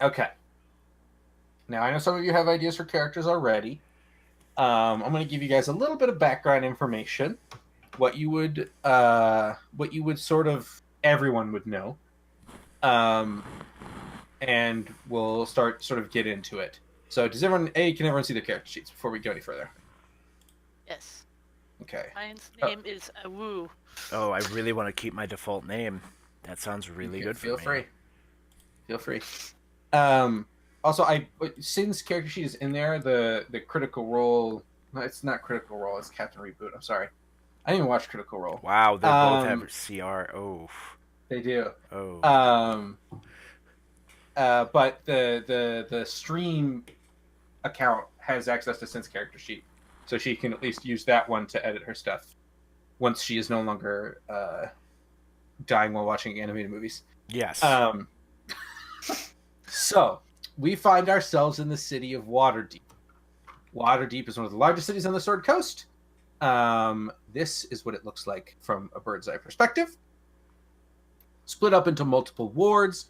Okay. Now, I know some of you have ideas for characters already. I'm going to give you guys a little bit of background information. What you would sort of everyone would know. And we'll sort of get into it. So, can everyone see their character sheets before we go any further? Yes. Okay. Mine's name is Awu. Oh, I really want to keep my default name. That sounds really good for me. Feel free. Also, since character sheet is in there, the critical role. No, it's not critical role. It's Captain Reboot. I'm sorry. I didn't even watch Critical Role. Wow, they both have CR. Oh, they do. Oh. But the stream account has access to Sin's character sheet, so she can at least use that one to edit her stuff once she is no longer dying while watching animated movies. Yes. So we find ourselves in the city of Waterdeep. Waterdeep is one of the largest cities on the Sword Coast. This is what it looks like from a bird's eye perspective. Split up into multiple wards.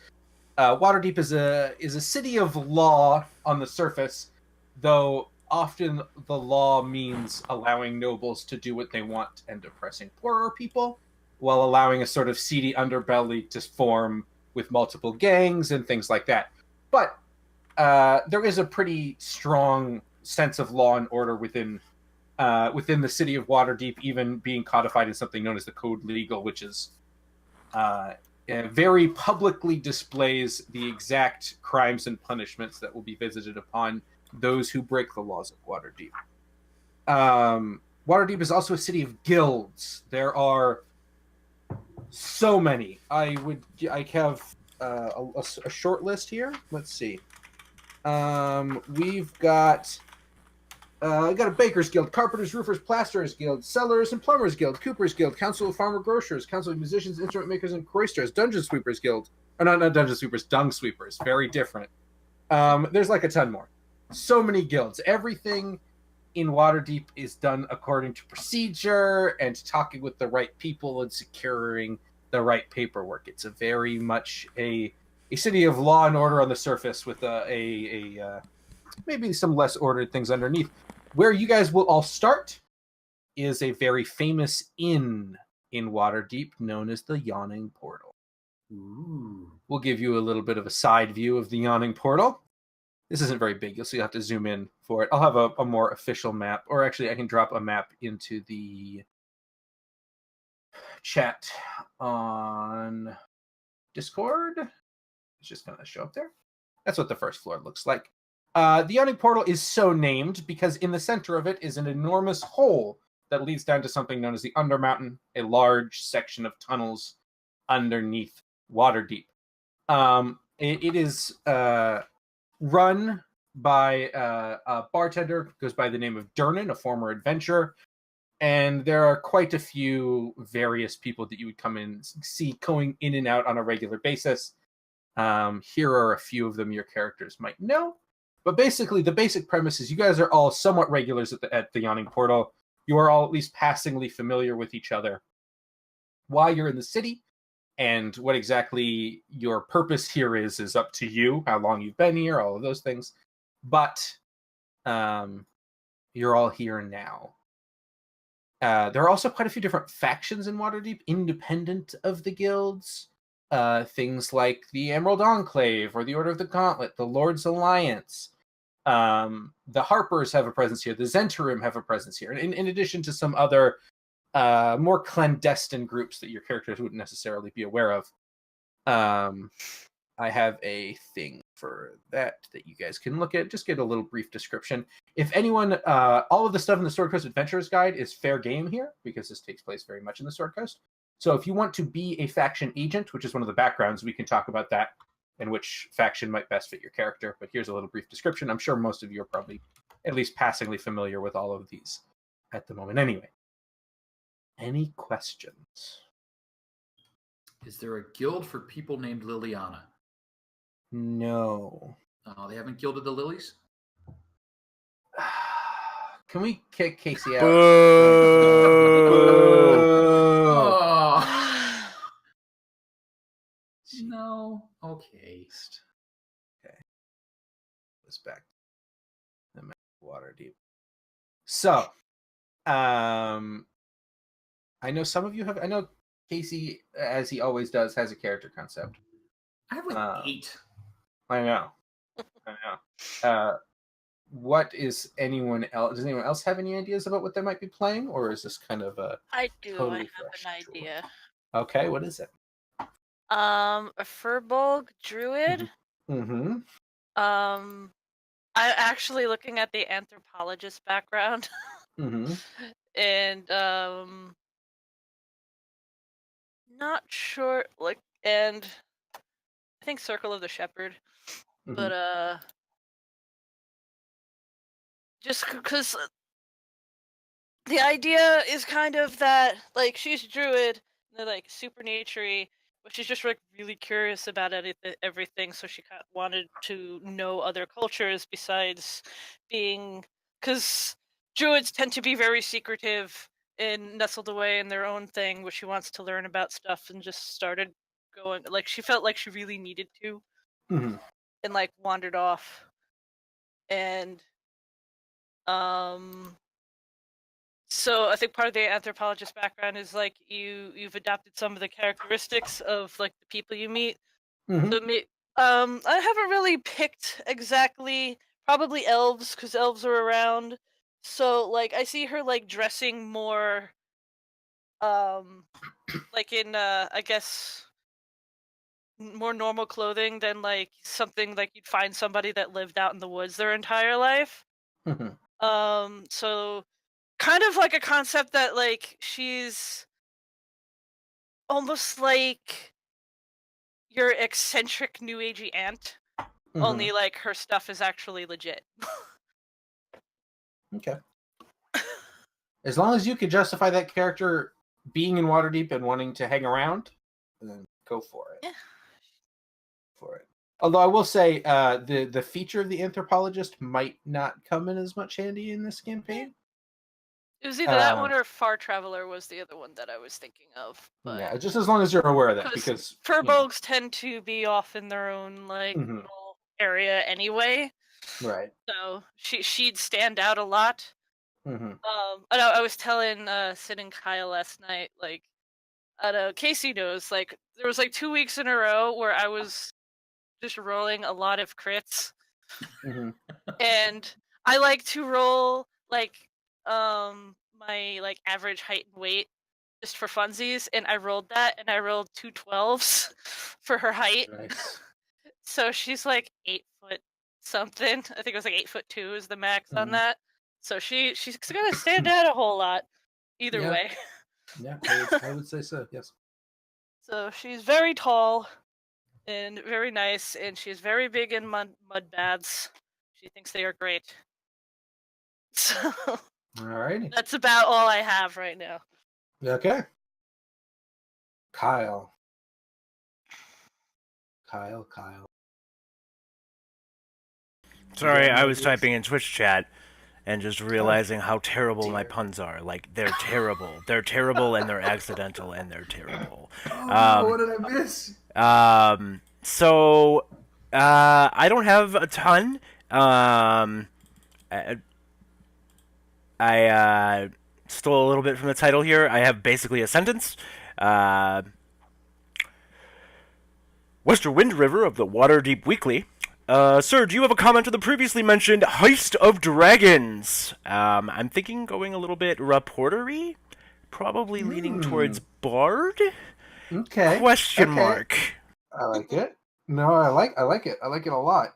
Waterdeep is a city of law on the surface, though often the law means allowing nobles to do what they want and oppressing poorer people, while allowing a sort of seedy underbelly to form with multiple gangs and things like that. But there is a pretty strong sense of law and order within the city of Waterdeep, even being codified in something known as the Code Legal, which is very publicly displays the exact crimes and punishments that will be visited upon those who break the laws of Waterdeep. Waterdeep is also a city of guilds. There are so many. I have a short list here. Let's see. We've got I got a Baker's Guild, Carpenters, Roofers, Plasterers Guild, Cellars and Plumbers Guild, Coopers Guild, Council of Farmer Grocers, Council of Musicians, Instrument Makers, and Choristers, Dungeon Sweepers Guild. Or not Dungeon Sweepers, Dung Sweepers. Very different. There's like a ton more. So many guilds. Everything in Waterdeep is done according to procedure and talking with the right people and securing the right paperwork. It's a very much a city of law and order on the surface with maybe some less ordered things underneath. Where you guys will all start is a very famous inn in Waterdeep known as the Yawning Portal. Ooh. We'll give you a little bit of a side view of the Yawning Portal. This isn't very big, so you'll have to zoom in for it. I'll have a more official map, or actually I can drop a map into the chat on Discord. It's just going to show up there. That's what the first floor looks like. The Yawning Portal is so named because in the center of it is an enormous hole that leads down to something known as the Undermountain, a large section of tunnels underneath Waterdeep. It is run by a bartender who goes by the name of Durnan, a former adventurer, and there are quite a few various people that you would come in and see going in and out on a regular basis. Here are a few of them your characters might know. But basically, the basic premise is you guys are all somewhat regulars at the Yawning Portal. You are all at least passingly familiar with each other. Why you're in the city and what exactly your purpose here is up to you. How long you've been here, all of those things. But you're all here now. There are also quite a few different factions in Waterdeep, independent of the guilds. Things like the Emerald Enclave or the Order of the Gauntlet, the Lord's Alliance. The Harpers have a presence here. The Zentarim have a presence here. In addition to some other more clandestine groups that your characters wouldn't necessarily be aware of. I have a thing for that you guys can look at. Just get a little brief description. If anyone, all of the stuff in the Sword Coast Adventurers Guide is fair game here, because this takes place very much in the Sword Coast. So if you want to be a faction agent, which is one of the backgrounds, we can talk about that and which faction might best fit your character. But here's a little brief description. I'm sure most of you are probably at least passingly familiar with all of these at the moment. Anyway, any questions? Is there a guild for people named Liliana? No. They haven't gilded the lilies? Can we kick Casey out? No. Okay. Okay. us back to the map of Waterdeep. So, I know some of you have. I know Casey, as he always does, has a character concept. I have like 8. I know. What is anyone else? Does anyone else have any ideas about what they might be playing, or is this kind of a I do. totally I have fresh an tool? idea. Okay, what is it? A Firbolg Druid. Mm-hmm. I'm actually looking at the anthropologist background. Mm-hmm. And not sure, like, and I think Circle of the Shepherd. Mm-hmm. But just because the idea is kind of that, like, she's a druid, they're like super naturey, but she's just like really curious about everything, so she kind of wanted to know other cultures besides being, because druids tend to be very secretive and nestled away in their own thing, which she wants to learn about stuff, and just started going, like, she felt like she really needed to, Mm-hmm. and like wandered off, and so I think part of the anthropologist background is like you've adopted some of the characteristics of like the people you meet. Mm-hmm. So I haven't really picked exactly. Probably elves, because elves are around. So like I see her like dressing more, like in I guess more normal clothing than like something like you'd find somebody that lived out in the woods their entire life. Mm-hmm. So kind of like a concept that like she's almost like your eccentric new agey aunt, Mm-hmm. only like her stuff is actually legit. Okay. As long as you could justify that character being in Waterdeep and wanting to hang around, then go for it. Yeah. For it. Although I will say, the feature of the anthropologist might not come in as much handy in this campaign. It was either that one or Far Traveler was the other one that I was thinking of. But Yeah, just as long as you're aware of that, because Firbolgs tend to be off in their own like little area anyway. Right. So she'd stand out a lot. Mm-hmm. I was telling Sid and Kyle last night, like, I know Casey knows, like, there was like 2 weeks in a row where I was just rolling a lot of crits. Mm-hmm. And I like to roll like my like average height and weight just for funsies, and I rolled that, and I rolled 2 12s for her height. Nice. So she's like 8 foot something. I think it was like 8'2" is the max on that. So she's gonna stand out a whole lot either way. Yeah, I would say so. Yes. So she's very tall and very nice, and she's very big in mud baths. She thinks they are great. So Alrighty. that's about all I have right now. Okay. Kyle. Sorry, I was typing in Twitch chat and just realizing how terrible my puns are. Like, they're terrible. They're terrible, and they're accidental, and they're terrible. What did I miss? So, I don't have a ton. I stole a little bit from the title here. I have basically a sentence. Western Winddrivver of the Waterdeep Weekly. Sir, do you have a comment to the previously mentioned Heist of Dragons? I'm thinking going a little bit reportery, probably leaning towards Bard. Okay. Question mark. I like it. No, I like it. I like it a lot.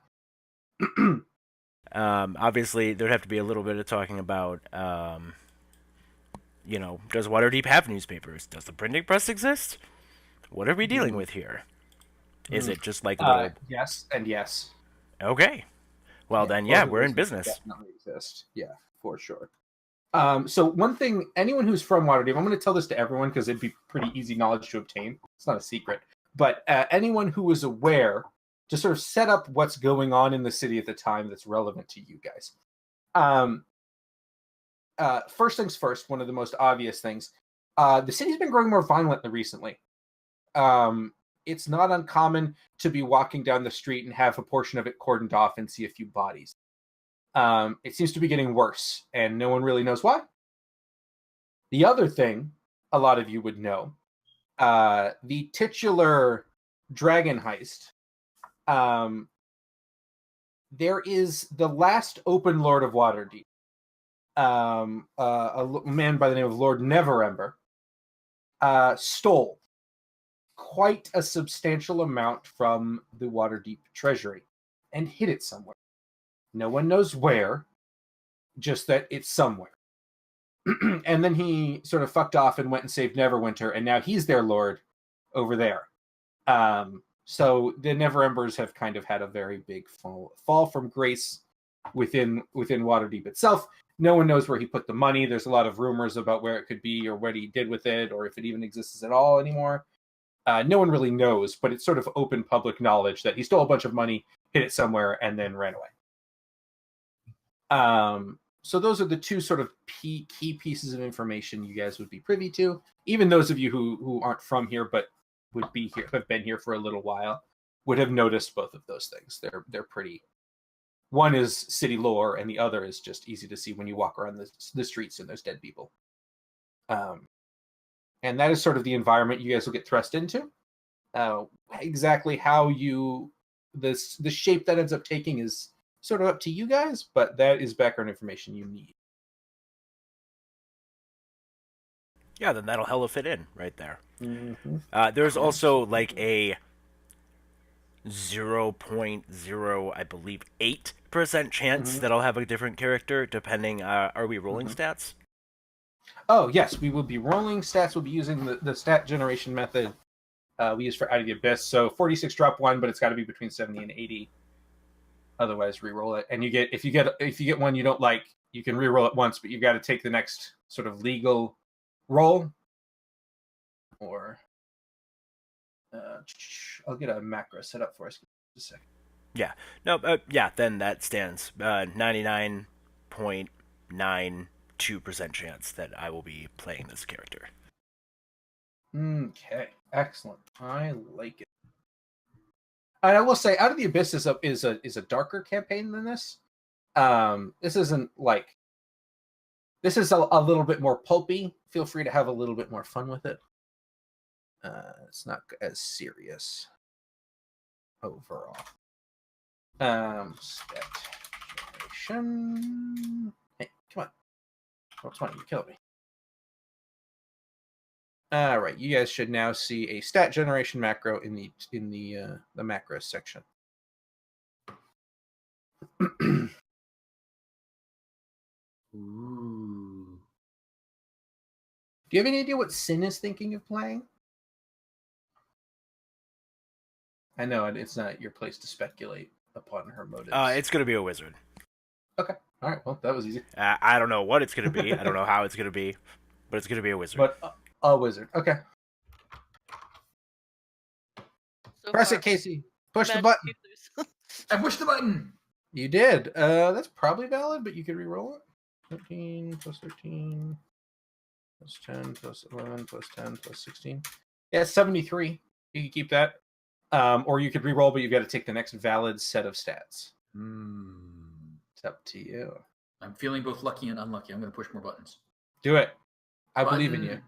Obviously, there'd have to be a little bit of talking about, does Waterdeep have newspapers? Does the printing press exist? What are we dealing with here? Is it just like a little... Yes and yes. Okay. Well, then, we're in business. Definitely exist. Yeah, for sure. So one thing, anyone who's from Waterdeep, I'm going to tell this to everyone because it'd be pretty easy knowledge to obtain. It's not a secret. But anyone who is aware, to sort of set up what's going on in the city at the time that's relevant to you guys. First things first, one of the most obvious things. The city's been growing more violently recently. it's not uncommon to be walking down the street and have a portion of it cordoned off and see a few bodies. It seems to be getting worse, and no one really knows why. The other thing a lot of you would know, the titular Dragon Heist, there is the last open Lord of Waterdeep, a man by the name of Lord Neverember, stole quite a substantial amount from the Waterdeep treasury and hid it somewhere. No one knows where, just that it's somewhere. And then he sort of fucked off and went and saved Neverwinter, and now he's their lord over there. So the Neverembers have kind of had a very big fall from grace within Waterdeep itself. No one knows where he put the money. There's a lot of rumors about where it could be or what he did with it or if it even exists at all anymore. No one really knows, but it's sort of open public knowledge that he stole a bunch of money, hid it somewhere, and then ran away. So those are the two sort of key pieces of information you guys would be privy to. Even those of you who aren't from here but would be here, have been here for a little while, would have noticed both of those things. They're pretty. One is city lore, and the other is just easy to see when you walk around the streets and there's dead people. And that is sort of the environment you guys will get thrust into. Exactly how the shape that ends up taking is sort of up to you guys, but that is background information you need. Yeah, then that'll hella fit in right there. Mm-hmm. There's also like a 0.0, I believe, 8% chance that I'll have a different character, depending. Are we rolling stats? Oh, yes, we will be rolling stats. We'll be using the stat generation method we use for Out of the Abyss. So 46 drop 1, but it's got to be between 70 and 80. Otherwise, re-roll it. And if you get one you don't like, you can re-roll it once, but you've got to take the next sort of legal roll. Or I'll get a macro set up for us in a second. Yeah. No. Yeah. Then that stands. 99.92% chance that I will be playing this character. Okay. Excellent. I like it. And I will say, Out of the Abyss is a darker campaign than this. This isn't like. This is a little bit more pulpy. Feel free to have a little bit more fun with it. It's not as serious overall. Stat generation. Hey, come on. What's funny? You're killing me. All right, you guys should now see a stat generation macro in the macros section. Ooh. Do you have any idea what Sin is thinking of playing? I know it's not your place to speculate upon her motives. It's going to be a wizard. Okay. All right. Well, that was easy. I don't know what it's going to be. I don't know how it's going to be, but it's going to be a wizard. But a wizard. Okay. So Press far, it, Casey. Push the magic button. users. I pushed the button. You did. That's probably valid, but you could re-roll it. 13 plus 13 plus 10 plus 11 plus 10 plus 16. Yeah, 73. You can keep that. Or you could re-roll, but you've got to take the next valid set of stats. It's up to you. I'm feeling both lucky and unlucky. I'm going to push more buttons. Do it. I Button. believe in you.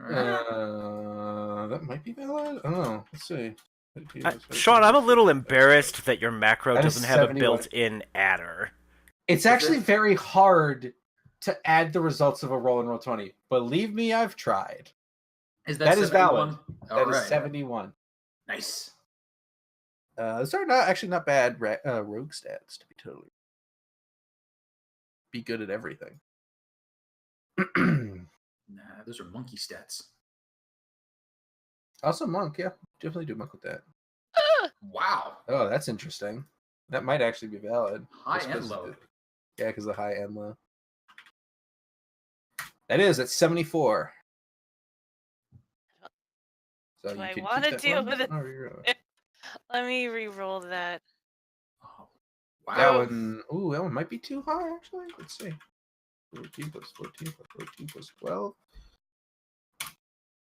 All right. That might be valid. Oh, let's see. Sean, I'm a little embarrassed that your macro That is doesn't have a 71. built-in adder. It's actually very hard to add the results of a roll in Roll20. Believe me, I've tried. That is valid. That is 71. Nice. Those are not bad rogue stats, to be totally. Be good at everything. Nah, those are monkey stats. Also, monk, yeah, definitely do monk with that. Wow. Oh, that's interesting. That might actually be valid. High Just and 'cause low. Yeah, because the high and low. That is at 74. So Do you I could want keep to that deal one? with it? Oh, you're- Let me re-roll that. Oh, That wow. one, ooh, that one might be too high, actually. Let's see. 14 plus 14 plus 14 plus 12.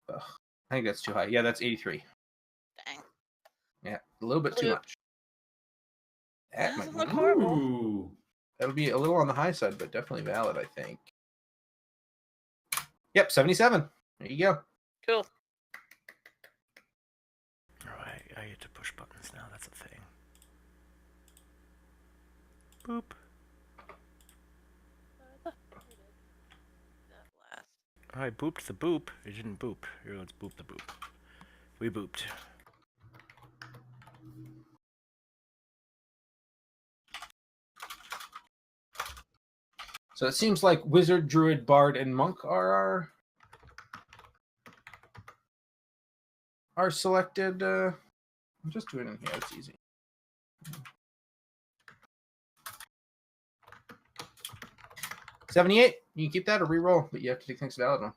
Ugh. I think that's too high. Yeah, that's 83. Dang. Yeah, a little bit too Blue. much. That Doesn't might look be, horrible. Ooh. that'll be a little on the high side, but definitely valid, I think. Yep, 77. There you go. Cool. Alright, I get to push buttons now, that's a thing. Boop. That last. I booped the boop. It didn't boop. Here, let's boop the boop. We booped. So it seems like Wizard, Druid, Bard, and Monk are selected. I'm just doing it in here. It's easy. $78. You can keep that or re-roll, but you have to take things valid one.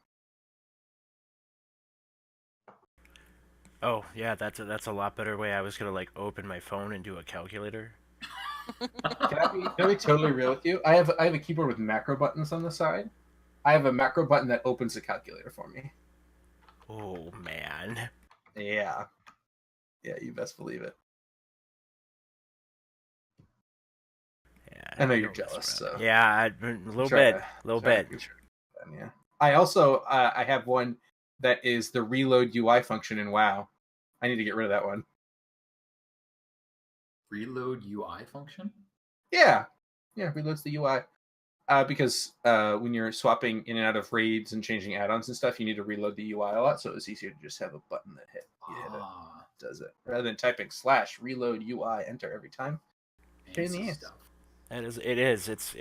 Oh, yeah, that's a lot better way. I was gonna, like, open my phone and do a calculator. Can I be totally real with you? I have a keyboard with macro buttons on the side. I have a macro button that opens the calculator for me. Oh, man. Yeah. Yeah, you best believe it. Yeah, I know you're don't mess jealous, around. so Yeah, a little Try bit. to- A little try to bit. get your- Yeah. I also I have one that is the reload UI function in WoW. I need to get rid of that one. Reload UI function? Yeah, reloads the UI. Because when you're swapping in and out of raids and changing add-ons and stuff, you need to reload the UI a lot, so it's easier to just have a button that you hit it, does it, rather than typing /reload UI enter every time. Pain in the fancy ass. stuff. It is. It's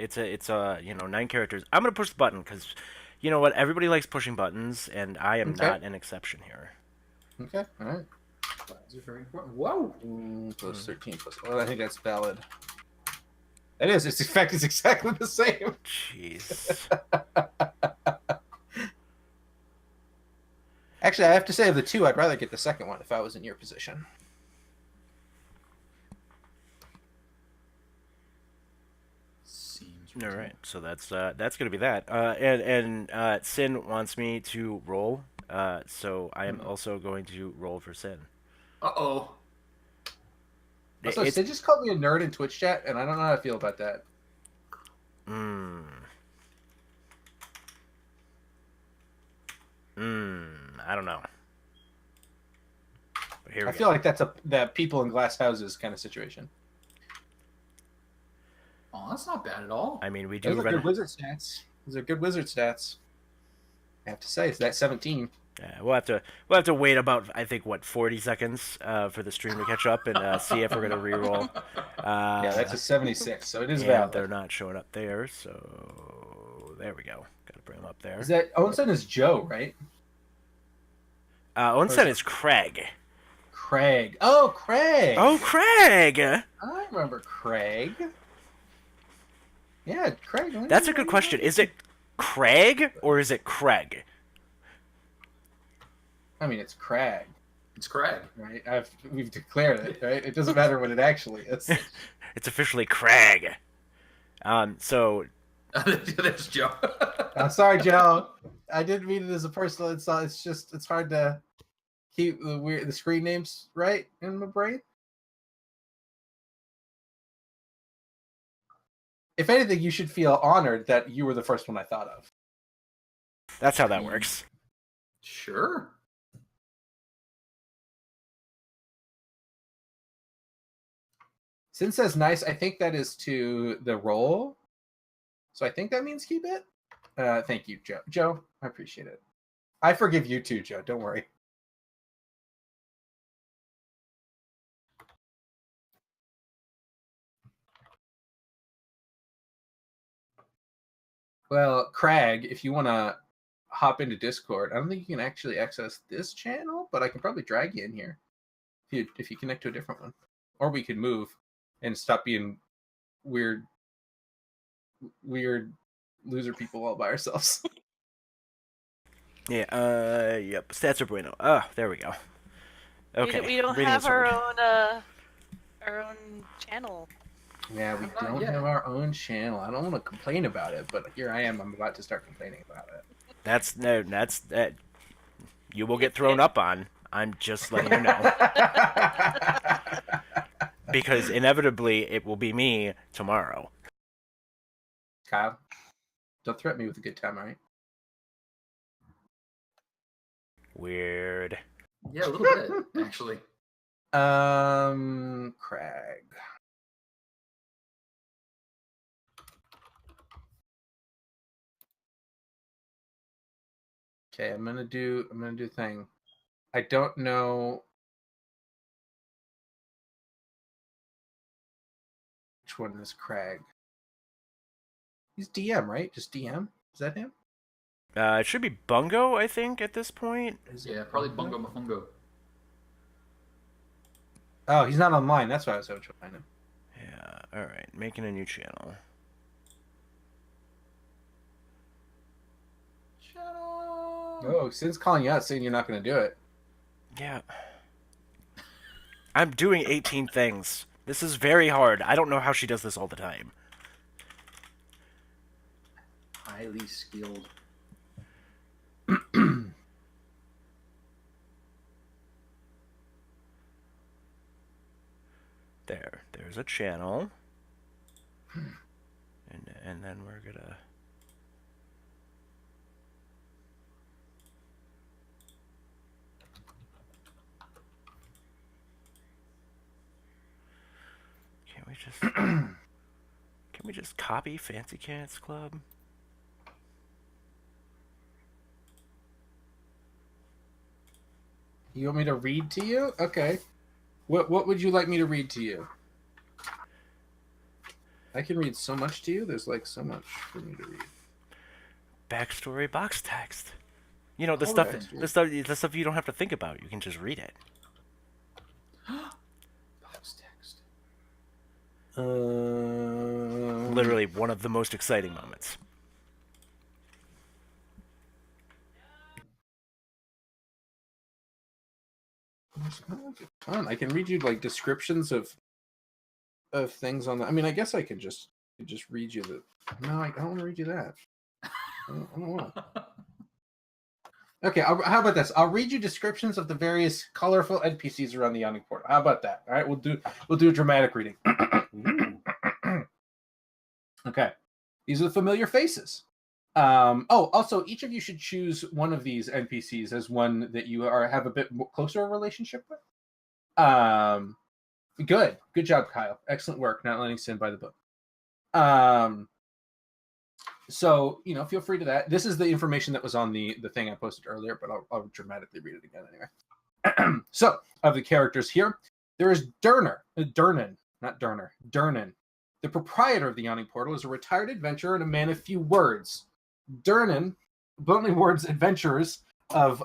9 characters. I'm gonna push the button because, you know what? Everybody likes pushing buttons, and I am Okay. not an exception here. Okay, all right. Buttons are very important. Whoa! Plus 13 plus. Well, I think that's valid. It is. Its effect is exactly the same. Jeez. Actually, I have to say, of the two, I'd rather get the second one if I was in your position. Seems All right, so that's gonna be that. And Sin wants me to roll. So I am also going to roll for Sin. Uh-oh. Also, It's Sid just called me a nerd in Twitch chat, and I don't know how I feel about that. I don't know. But here we I go. feel like that's that people in glass houses kind of situation. Oh, that's not bad at all. I mean, we do Those are run. good wizard stats. Those are good wizard stats. I have to say, it's that 17. Yeah, we'll have to wait about, I think, 40 seconds for the stream to catch up and see if we're gonna reroll. Yeah, that's a 76, so it is yeah, valid. they're not showing up there, so there we go. Gotta bring them up there. Is that Onsen is Joe, right? Onsen is Crag. Crag. Oh, Crag. Oh, Crag! I remember Crag. Yeah, Crag. That's a good question. Is it Crag or is it Craig? I mean, it's Crag, It's Crag. right? We've declared it, right? It doesn't matter what it actually is. It's officially Crag. So There's Joe. I'm sorry, Joe. I didn't mean it as a personal insult. It's just it's hard to keep the screen names right in my brain. If anything, you should feel honored that you were the first one I thought of. that's how that works. Sure. Sin says nice. I think that is to the roll. So I think that means keep it. Thank you, Joe. Joe, I appreciate it. I forgive you too, Joe. Don't worry. Well, Crag, if you want to hop into Discord, I don't think you can actually access this channel, but I can probably drag you in here if you connect to a different one. Or we could move and stop being weird loser people all by ourselves. Yeah, yep. Stats are bueno. Oh, there we go. Okay. We don't Reading have the sword. our own channel. Yeah, we Not don't yet. have our own channel. I don't want to complain about it, but here I am. I'm about to start complaining about it. You will get thrown up on. I'm just letting you know. Because inevitably it will be me tomorrow. Kyle, don't threaten me with a good time, all right? Weird. Yeah, a little bit, actually. Crag. Okay, I'm gonna do thing. I don't know which one is Crag. He's DM, right? Just DM? Is that him? It should be Bungo, I think, at this point. Yeah, probably Bungo Mafungo. Oh, he's not online. That's why I was having trouble finding him. Yeah, alright. Making a new channel. Oh, Sin's calling you out saying you're not going to do it. Yeah. I'm doing 18 things. This is very hard. I don't know how she does this all the time. Highly skilled. There's a channel. And then we're gonna... Can we just copy Fancy Cats Club? You want me to read to you? Okay. What would you like me to read to you? I can read so much to you. There's like so much for me to read. Backstory box text. You know, the Backstory. stuff you don't have to think about. You can just read it. Box text. Literally. Literally one of the most exciting moments. Fun. I can read you like descriptions of things on the. I mean, I guess I could just read you the. No, I don't want to read you that. I don't want. Okay, how about this? I'll read you descriptions of the various colorful NPCs around the Yawning Portal. How about that? All right, we'll do a dramatic reading. Okay, these are the familiar faces. Also, each of you should choose one of these NPCs as one that you have a bit closer relationship with. Good job, Kyle. Excellent work, not letting Sin by the book. So, feel free to that. This is the information that was on the thing I posted earlier, but I'll dramatically read it again anyway. So, of the characters here, there is Durnan, the proprietor of the Yawning Portal, is a retired adventurer and a man of few words. Durnan, bluntly words adventurers of,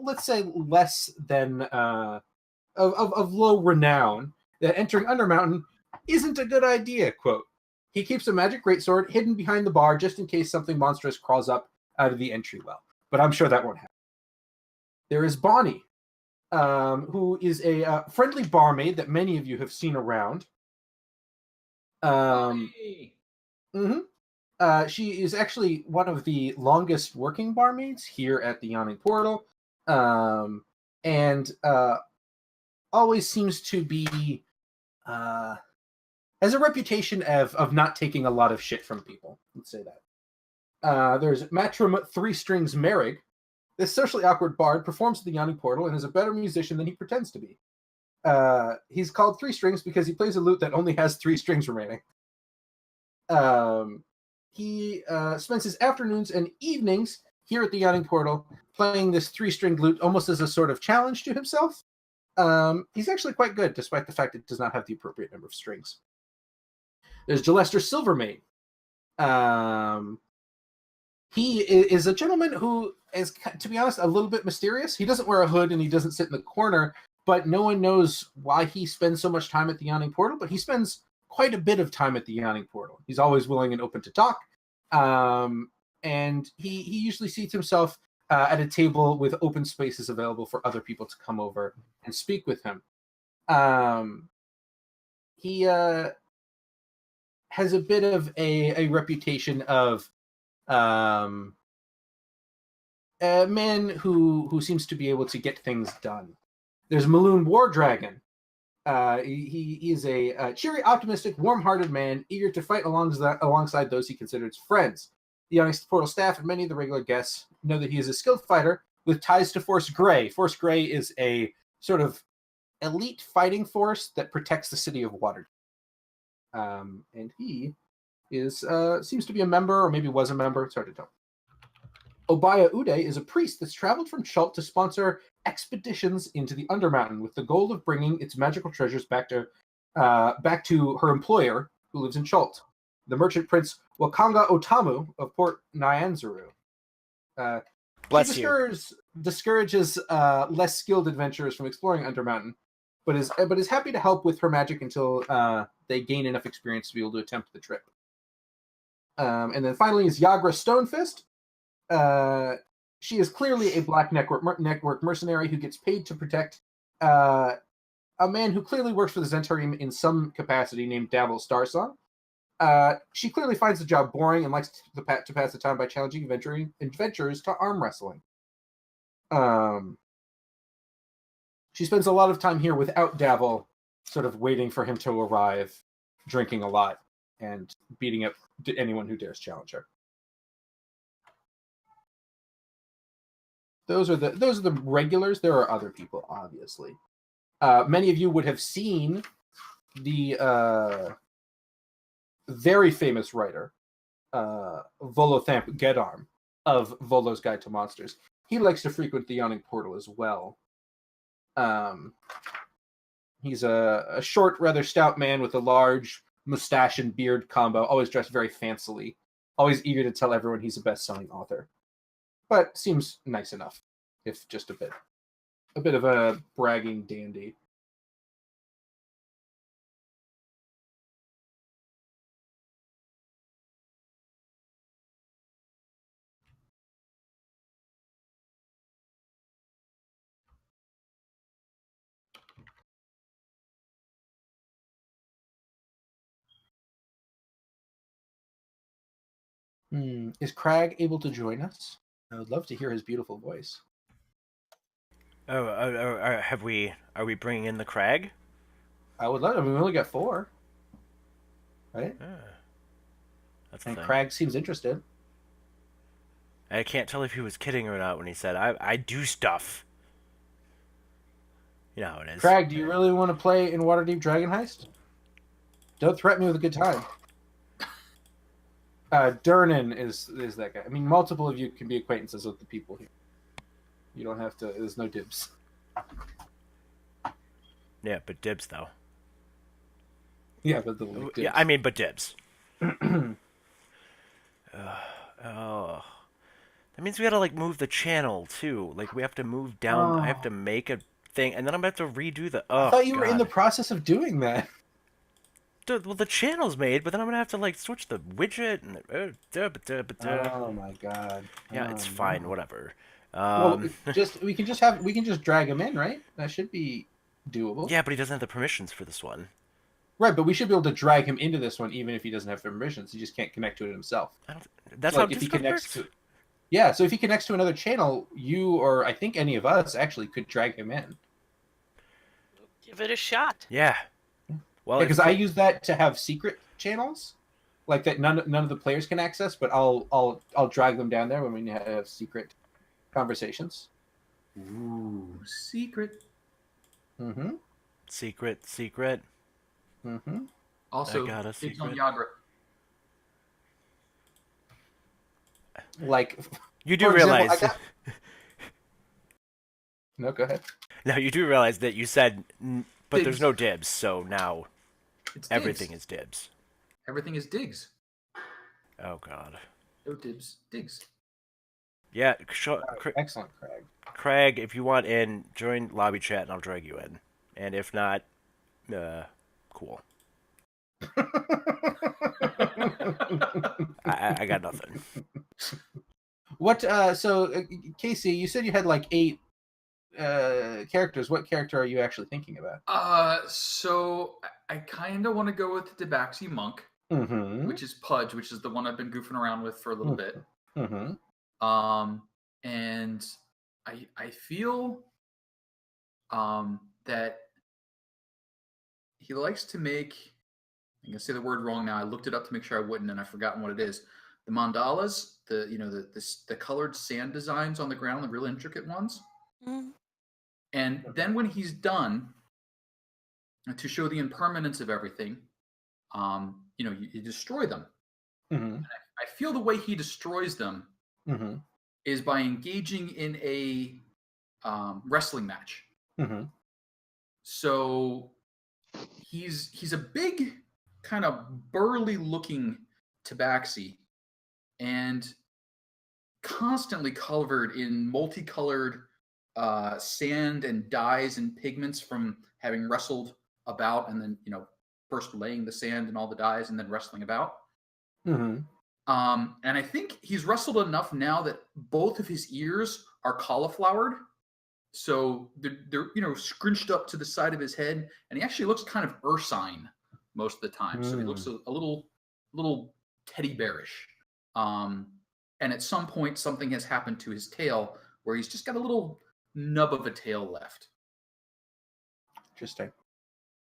let's say, less than, of low renown, that entering Undermountain isn't a good idea, quote. He keeps a magic greatsword hidden behind the bar just in case something monstrous crawls up out of the entry well. But I'm sure that won't happen. There is Bonnie, who is a friendly barmaid that many of you have seen around. She is actually one of the longest working barmaids here at the Yawning Portal, and always seems to be has a reputation of not taking a lot of shit from people. Let's say that. There's Matrim Three Strings Merrig. This socially awkward bard performs at the Yawning Portal and is a better musician than he pretends to be. He's called Three Strings because he plays a lute that only has 3 strings remaining. He spends his afternoons and evenings here at the Yawning Portal playing this 3-stringed lute almost as a sort of challenge to himself. He's actually quite good, despite the fact it does not have the appropriate number of strings. There's Lester Silvermane. He is a gentleman who is, to be honest, a little bit mysterious. He doesn't wear a hood and he doesn't sit in the corner, but no one knows why he spends so much time at the Yawning Portal, but he spends quite a bit of time at the Yawning Portal. He's always willing and open to talk, and he usually seats himself at a table with open spaces available for other people to come over and speak with him. He has a bit of a reputation of a man who seems to be able to get things done. There's Maloon War Dragon. He is a cheery, optimistic, warm-hearted man, eager to fight alongside those he considers friends. The Yawning Portal staff and many of the regular guests know that he is a skilled fighter with ties to Force Grey. Force Grey is a sort of elite fighting force that protects the city of Waterdeep. And he is seems to be a member, or maybe was a member. It's hard to tell. Obaya Uday is a priest that's traveled from Chult to sponsor expeditions into the Undermountain with the goal of bringing its magical treasures back to her employer, who lives in Chult, the merchant prince Wakanga Otamu of Port Nyanzaru. Bless he you. discourages less skilled adventurers from exploring Undermountain, but is happy to help with her magic until they gain enough experience to be able to attempt the trip. And then finally is Yagra Stonefist. She is clearly a Black Network mercenary who gets paid to protect a man who clearly works for the Zentarium in some capacity named Dabble Starsong. She clearly finds the job boring and likes to pass the time by challenging adventurers to arm wrestling. She spends a lot of time here without Dabble, sort of waiting for him to arrive, drinking a lot, and beating up anyone who dares challenge her. Those are the regulars. There are other people, obviously. Many of you would have seen the very famous writer, Volothamp Gedarm of Volo's Guide to Monsters. He likes to frequent the Yawning Portal as well. He's a short, rather stout man with a large mustache and beard combo, always dressed very fancily, always eager to tell everyone he's a best-selling author. But seems nice enough, if just a bit of a bragging dandy. Is Crag able to join us? I would love to hear his beautiful voice. Are we bringing in the Crag? I would love. I mean, we only got 4, right? That's the And thing. Crag seems interested. I can't tell if he was kidding or not when he said, I do stuff. You know how it is. Crag, do you really want to play in Waterdeep Dragon Heist? Don't threaten me with a good time. Durnan is that guy. I mean, multiple of you can be acquaintances with the people here. You don't have to. There's no dibs. Yeah, but dibs though. Yeah, but the dibs. Yeah, I mean, but dibs. Oh, that means we gotta like move the channel too. Like we have to move down. I have to make a thing, and then I'm gonna have to redo the. Oh, I thought you were in the God. process of doing that. Well, the channel's made, but then I'm gonna have to like switch the widget and. Oh my God. Yeah, it's fine. Whatever. Well, we can just drag him in, right? That should be doable. Yeah, but he doesn't have the permissions for this one. Right, but we should be able to drag him into this one even if he doesn't have permissions. He just can't connect to it himself. That's So, how like, if he Discord connects works? to. Yeah, so if he connects to another channel, you or I think any of us actually could drag him in. Give it a shot. Yeah. Well, Because I use that to have secret channels, like that none of the players can access. But I'll drag them down there when we have secret conversations. Ooh, secret. Mm-hmm. Secret. Mm-hmm. Also, I got a Pigs on secret. Yagra. Like You do for example, realize. No, go ahead. Now you do realize that you said, but Dibs. there's no dibs, so now It's dibs. everything is dibs. Everything is digs. Oh God. No dibs, digs. Yeah, Excellent, Craig. Craig, if you want in, join lobby chat and I'll drag you in. And if not, cool. I got nothing. What? So, Casey, you said you had like 8 characters. What character are you actually thinking about? So I kind of want to go with the Tabaxi monk, Mm-hmm. which is Pudge, which is the one I've been goofing around with for a little bit. Mm-hmm. and I feel that he likes to make. I'm gonna say the word wrong now. I looked it up to make sure I wouldn't, and I've forgotten what it is. The mandalas, the colored sand designs on the ground, the real intricate ones. Mm. And then when he's done, to show the impermanence of everything, you destroy them. Mm-hmm. I feel the way he destroys them Mm-hmm. is by engaging in a wrestling match. Mm-hmm. So he's a big, kind of burly looking Tabaxi, and constantly covered in multicolored sand and dyes and pigments from having wrestled about, and then first laying the sand and all the dyes and then wrestling about. Mm-hmm. And I think he's wrestled enough now that both of his ears are cauliflowered. So they're scrunched up to the side of his head, and he actually looks kind of ursine most of the time. So he looks a little teddy bearish. And at some point, something has happened to his tail where he's just got a little nub of a tail left. Interesting.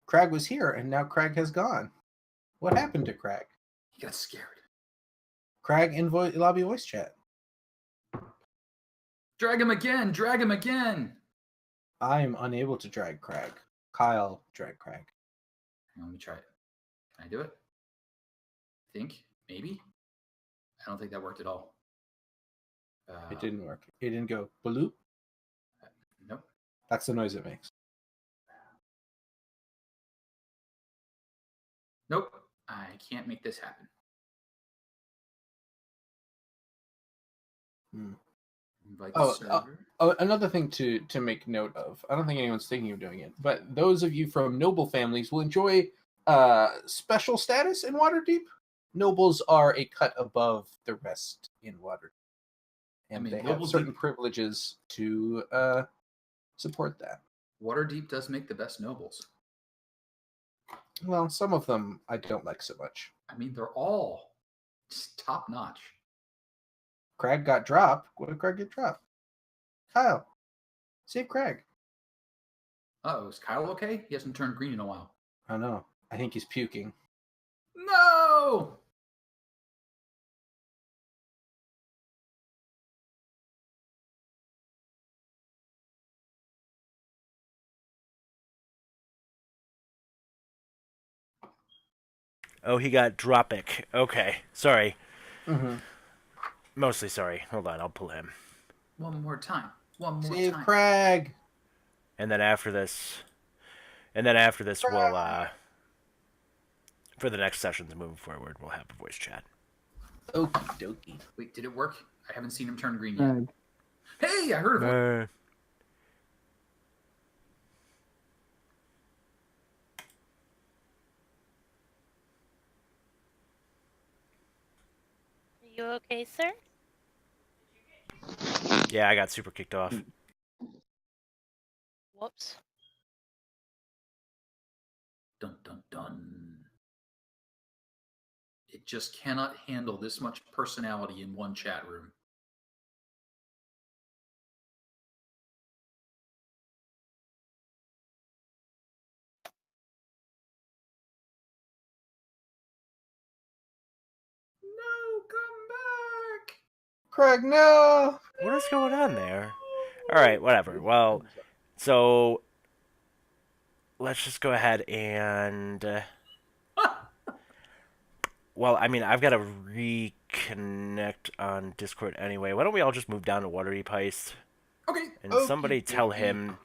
Crag was here, and now Crag has gone. What happened to Crag? He got scared. Crag in lobby voice chat. Drag him again! Drag him again! I am unable to drag Crag. Kyle, drag Crag. Let me try it. Can I do it? I think. Maybe. I don't think that worked at all. It didn't work. It didn't go bloop. Nope. That's the noise it makes. Nope. I can't make this happen. Invite the server. Another thing to make note of. I don't think anyone's thinking of doing it, but those of you from noble families will enjoy special status in Waterdeep. Nobles are a cut above the rest in Waterdeep, and they have certain privileges to support that. Waterdeep does make the best nobles. Well, some of them I don't like so much. I mean, they're all just top notch. Crag got dropped. What did Crag get dropped? Kyle, save Crag. Uh-oh, is Kyle okay? He hasn't turned green in a while. I don't know. I think he's puking. No! Oh, he got Dropic. Okay, sorry. Mm-hmm. Mostly sorry. Hold on, I'll pull him. One more time. One more Save time. Crag. And then after this, we'll for the next sessions moving forward, we'll have a voice chat. Okie dokie. Wait, did it work? I haven't seen him turn green yet. Hey, I heard of him. Are you okay, sir? Yeah, I got super kicked off. Whoops. Dun, dun, dun. It just cannot handle this much personality in one chat room. No, come back! Crag, no! What is going on there? Alright, whatever. Well, so let's just go ahead and well, I mean, I've got to reconnect on Discord anyway. Why don't we all just move down to Waterdeep Heist? Okay. And somebody tell him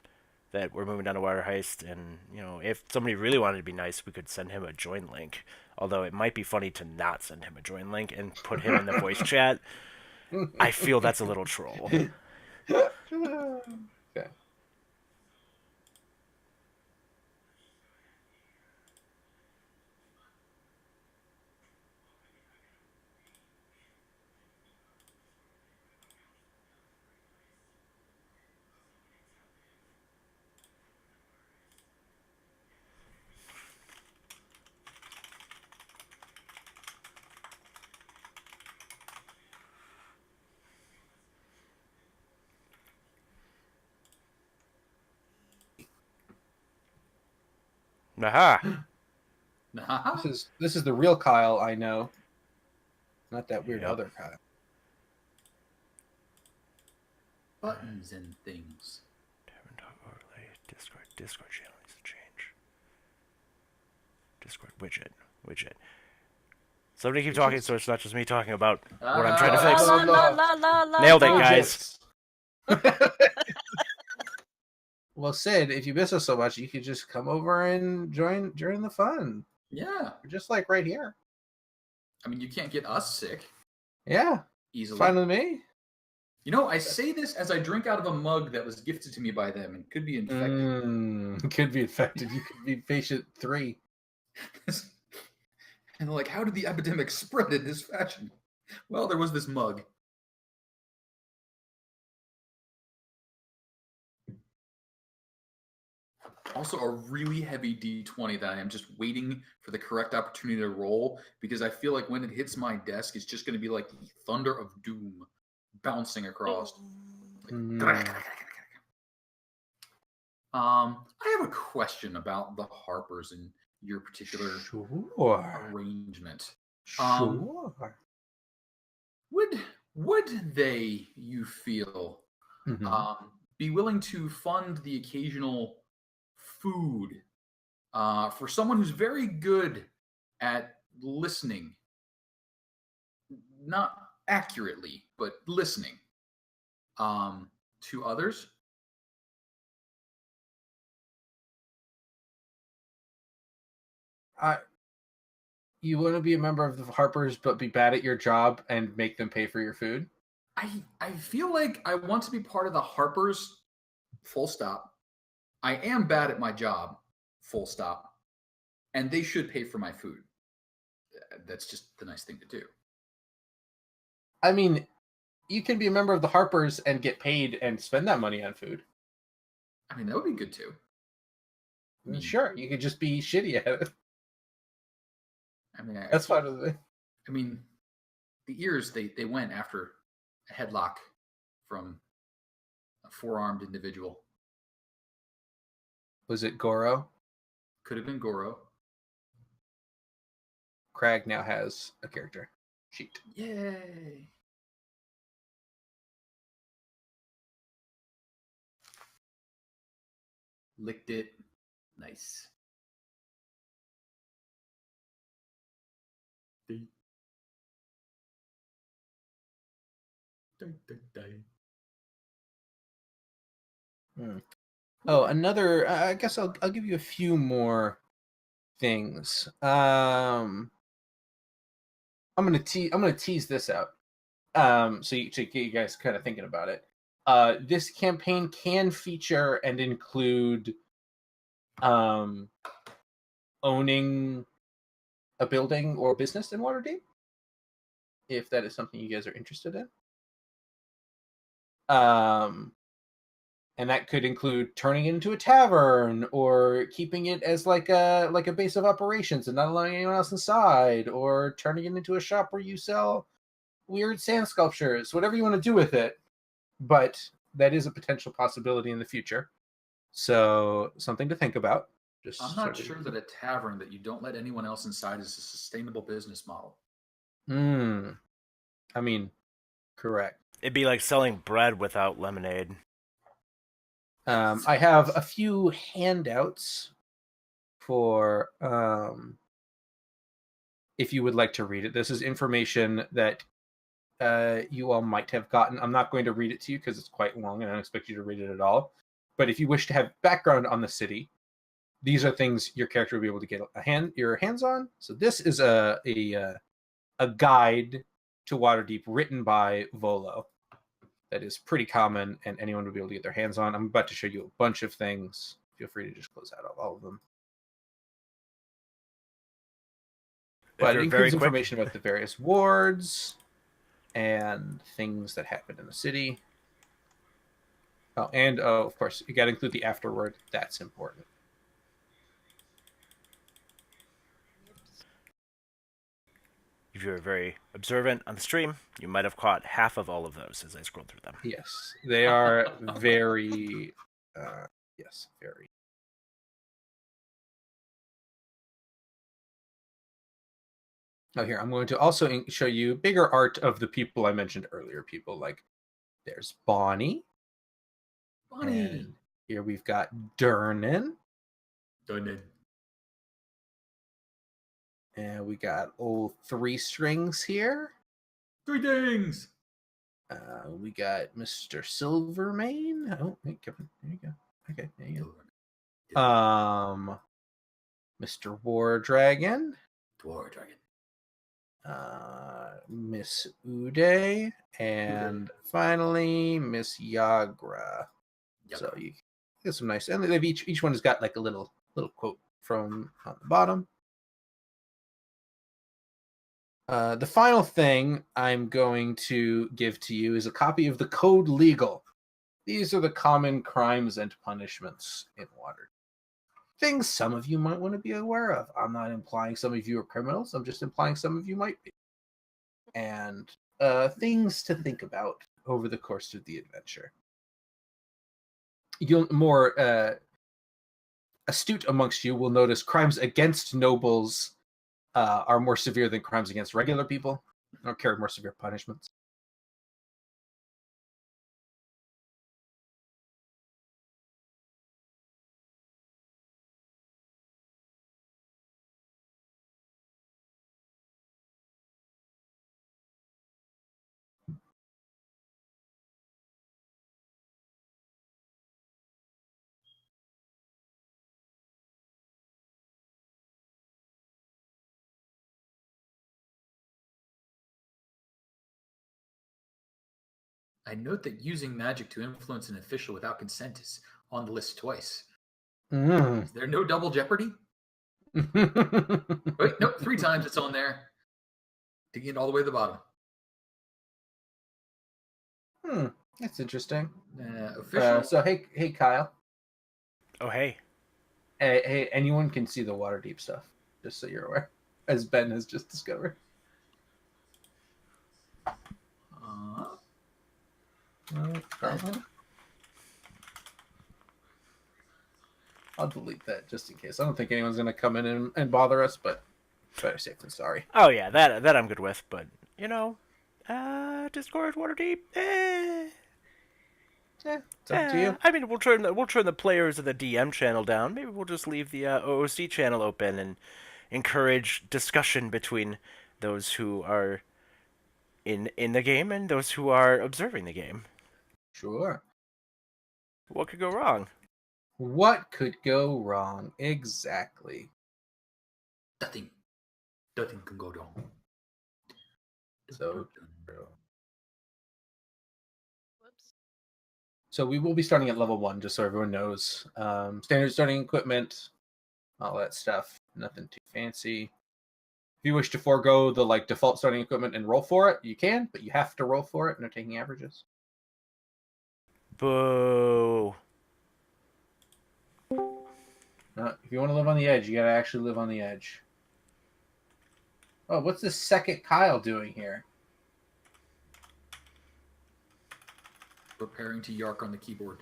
that we're moving down to Water Heist, and, if somebody really wanted to be nice, we could send him a join link. Although it might be funny to not send him a join link and put him in the voice chat. I feel that's a little troll. Okay. Aha! Nah. This is the real Kyle I know. Not that weird Yep. other Kyle. Buttons and things. Overlay, Discord channel needs to change. Discord widget. Somebody keep talking so it's not just me talking about what I'm trying to fix. Nailed it, guys. Well, Sid, if you miss us so much, you could just come over and join the fun. Yeah. We're just like right here. I mean, you can't get us sick Yeah, easily. fine with me. You know, I say this as I drink out of a mug that was gifted to me by them and could be infected. Could be infected. You could be patient 3. And like, how did the epidemic spread in this fashion? Well, there was this mug. Also, a really heavy D20 that I am just waiting for the correct opportunity to roll, because I feel like when it hits my desk, it's just going to be like the thunder of doom bouncing across. I have a question about the Harpers and your particular arrangement. Sure. Would they, you feel, be willing to fund the occasional food for someone who's very good at listening, not accurately, but listening to others? You want to be a member of the Harpers, but be bad at your job and make them pay for your food? I feel like I want to be part of the Harpers, full stop. I am bad at my job, full stop. And they should pay for my food. That's just the nice thing to do. I mean, you can be a member of the Harpers and get paid and spend that money on food. I mean, that would be good too. Sure, you could just be shitty at it. I mean, that's fine with me. I mean, the ears, they went after a headlock from a four-armed individual. Was it Goro? Could have been Goro. Crag now has a character sheet. Yay! Licked it. Nice. Oh, another. I guess I'll give you a few more things. I'm gonna tease this out. So you, to get you guys kind of thinking about it. This campaign can feature and include owning a building or business in Waterdeep, if that is something you guys are interested in. And that could include turning it into a tavern, or keeping it as like a base of operations and not allowing anyone else inside, or turning it into a shop where you sell weird sand sculptures, whatever you want to do with it. But that is a potential possibility in the future. So something to think about. I'm not sure that a tavern that you don't let anyone else inside is a sustainable business model. I mean, correct. It'd be like selling bread without lemonade. I have a few handouts for if you would like to read it. This is information that you all might have gotten. I'm not going to read it to you because it's quite long and I don't expect you to read it at all. But if you wish to have background on the city, these are things your character will be able to get your hands on. So this is a guide to Waterdeep written by Volo. That is pretty common, and anyone would be able to get their hands on. I'm about to show you a bunch of things. Feel free to just close out all of them. But it includes information about the various wards and things that happen in the city. Oh, and of course, you got to include the afterword. That's important. If you're very observant on the stream, you might have caught half of all of those as I scrolled through them. Yes, they are very, very Oh, here, I'm going to also show you bigger art of the people I mentioned earlier. People like, there's Bonnie. Bonnie. And here we've got Durnan. Done. And we got old Three Strings here. Three things. We got Mr. Silvermane. Oh, wait, Kevin. There you go. Okay, there you go. Mr. War Dragon. Dwarf Dragon. Miss Uday, and finally Miss Yagra. Yep. So you get some nice, and they've each one has got like a little quote from on the bottom. The final thing I'm going to give to you is a copy of the Code Legal. These are the common crimes and punishments in Waterdeep. Things some of you might want to be aware of. I'm not implying some of you are criminals. I'm just implying some of you might be. And things to think about over the course of the adventure. You'll more astute amongst you will notice crimes against nobles are more severe than crimes against regular people, or carry more severe punishments. I note that using magic to influence an official without consent is on the list twice. Is there no double jeopardy? Wait, nope, 3 times it's on there. Digging it all the way to the bottom. That's interesting. Official. So hey Kyle. Oh, hey. Hey, anyone can see the Waterdeep stuff, just so you're aware, as Ben has just discovered. I'll delete that just in case. I don't think anyone's going to come in and bother us, but better safe than sorry. Oh, yeah, that I'm good with, but, Discord, Waterdeep, It's up to you. I mean, we'll turn the players of the DM channel down. Maybe we'll just leave the OOC channel open and encourage discussion between those who are in the game and those who are observing the game. Sure. What could go wrong? What could go wrong? Exactly. Nothing can go wrong. So, Whoops. so we will be starting at level 1, just so everyone knows. Standard starting equipment, all that stuff. Nothing too fancy. If you wish to forego the default starting equipment and roll for it, you can, but you have to roll for it, and they're taking averages. Boo. If you want to live on the edge, you gotta actually live on the edge. Oh, what's this second Kyle doing here? Preparing to yark on the keyboard.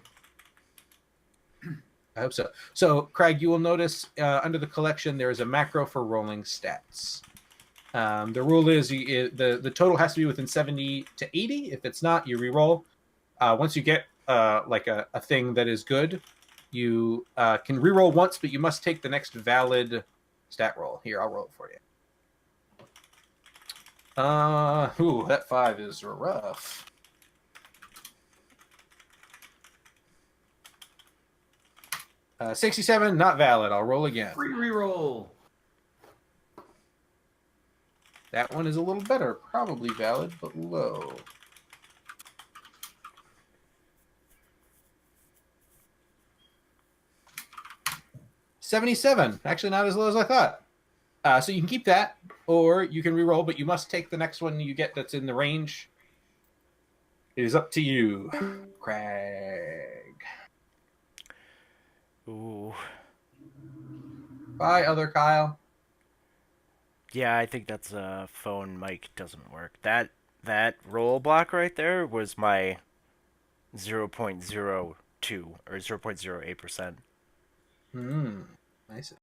I hope so. So, Crag, you will notice under the collection there is a macro for rolling stats. The rule is the total has to be within 70 to 80. If it's not, you re-roll. Once you get a thing that is good, you can re-roll once, but you must take the next valid stat roll. Here, I'll roll it for you. That 5 is rough. Uh, 67, not valid. I'll roll again. Free reroll. That one is a little better. Probably valid, but low. $77. Actually, not as low as I thought. So you can keep that, or you can re-roll, but you must take the next one you get that's in the range. It is up to you, Crag. Ooh. Bye, other Kyle. Yeah, I think that's phone mic doesn't work. That roll block right there was my 0.02 or 0.08%. Nice.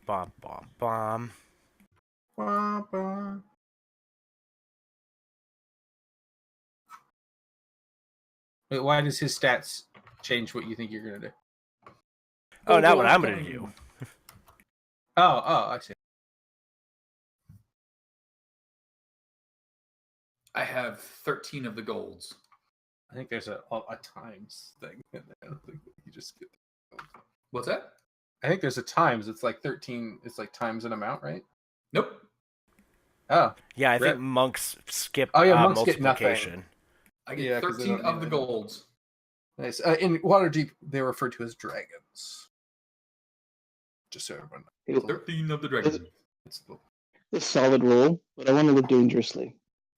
Bom, bom, bom. Bah, bah. Wait, why does his stats change what you think you're gonna do? Oh, now what I'm gonna do. Oh, I see. I have 13 of the golds. I think there's a times thing in there. I don't think you just get. What's that? I think there's a times. It's like 13. It's like times an amount, right? Nope. Oh, Yeah, I Rip. think monks skip monks get nothing. multiplication. I get Yeah, 'cause they 13 don't of need the it. golds. nice. In Waterdeep, they're referred to as dragons. Just so everyone knows. 13 of the dragon. It's the... A solid roll, but I want to live dangerously.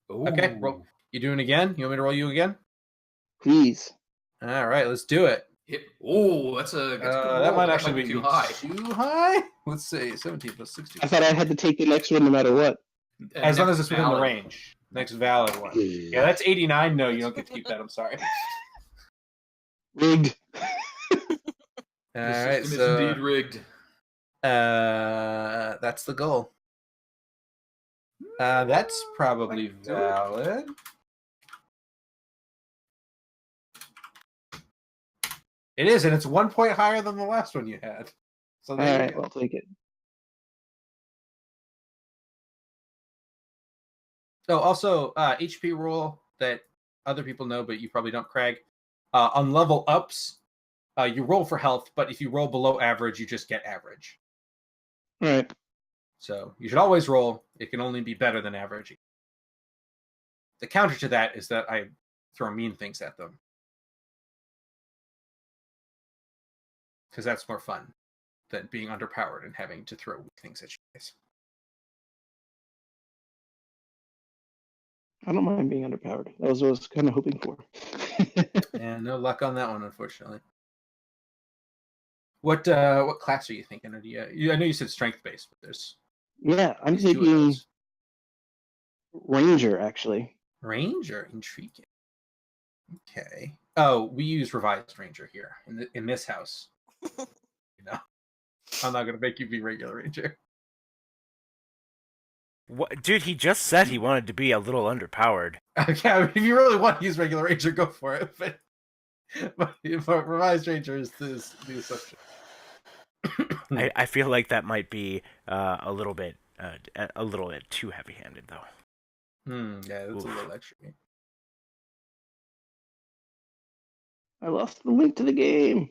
Okay, roll. You doing again? You want me to roll you again? Please. All right, let's do it. Oh, that's a good roll. That might actually be too high. Too high? Let's see, 17 plus 16. I thought I had to take the next one no matter what. As long as Next it's within the valid. range. Next valid one. Yeah, that's 89. No, you don't get to keep that. I'm sorry. Rigged. All The right, system so is indeed rigged. that's the goal. That's probably valid. It is, and it's 1 point higher than the last one you had. So All there you right, go. I'll take it. Oh, also, HP rule that other people know, but you probably don't, Crag. On level ups, you roll for health, but if you roll below average, you just get average. All right. So you should always roll. It can only be better than average. The counter to that is that I throw mean things at them. Because that's more fun than being underpowered and having to throw weak things at you guys. I don't mind being underpowered. That was what I was kind of hoping for. And no luck on that one, unfortunately. What class are you thinking? Or do you, I know you said strength based, but there's Yeah, I'm two of taking those. Ranger, actually. Ranger, intriguing. Okay. Oh, we use revised Ranger here in this house. You know, I'm not gonna make you be regular Ranger. What, dude, he just said he wanted to be a little underpowered. Okay, I mean, if you really want to use regular Ranger, go for it. But revised Ranger is the assumption. I feel like that might be a little bit too heavy-handed, though. Yeah, that's Oof. a little extra. I lost the link to the game.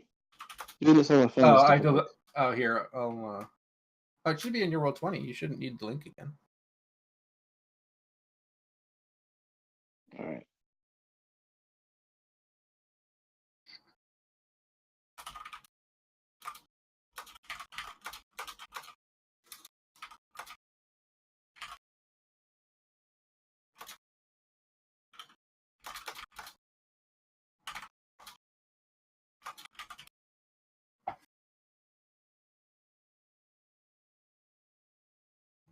Doing this on my phone. Here. Oh, it should be in your Roll20. You shouldn't need the link again. All right.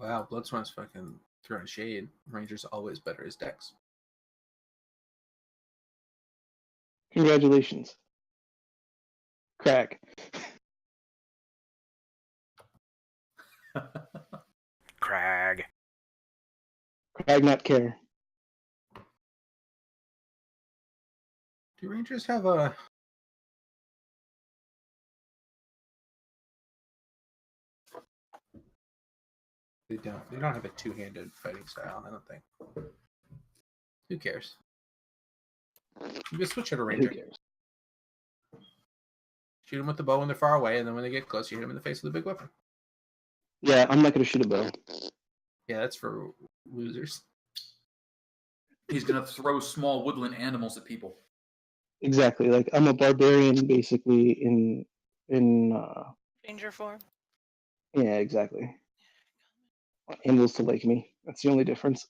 Wow, Bloodsworn's fucking throwing shade. Ranger's always better as Dex. Congratulations. Crag. Crag. Crag not care. Do Rangers have a... They don't. They don't have a two-handed fighting style, I don't think. Who cares? You just switch it to Who Ranger. cares? Shoot them with the bow when they're far away, and then when they get close, you hit them in the face with a big weapon. Yeah, I'm not going to shoot a bow. Yeah, that's for losers. He's gonna throw small woodland animals at people. Exactly. Like, I'm a barbarian, basically, in Ranger form. yeah, exactly. Animals to like me. That's the only difference.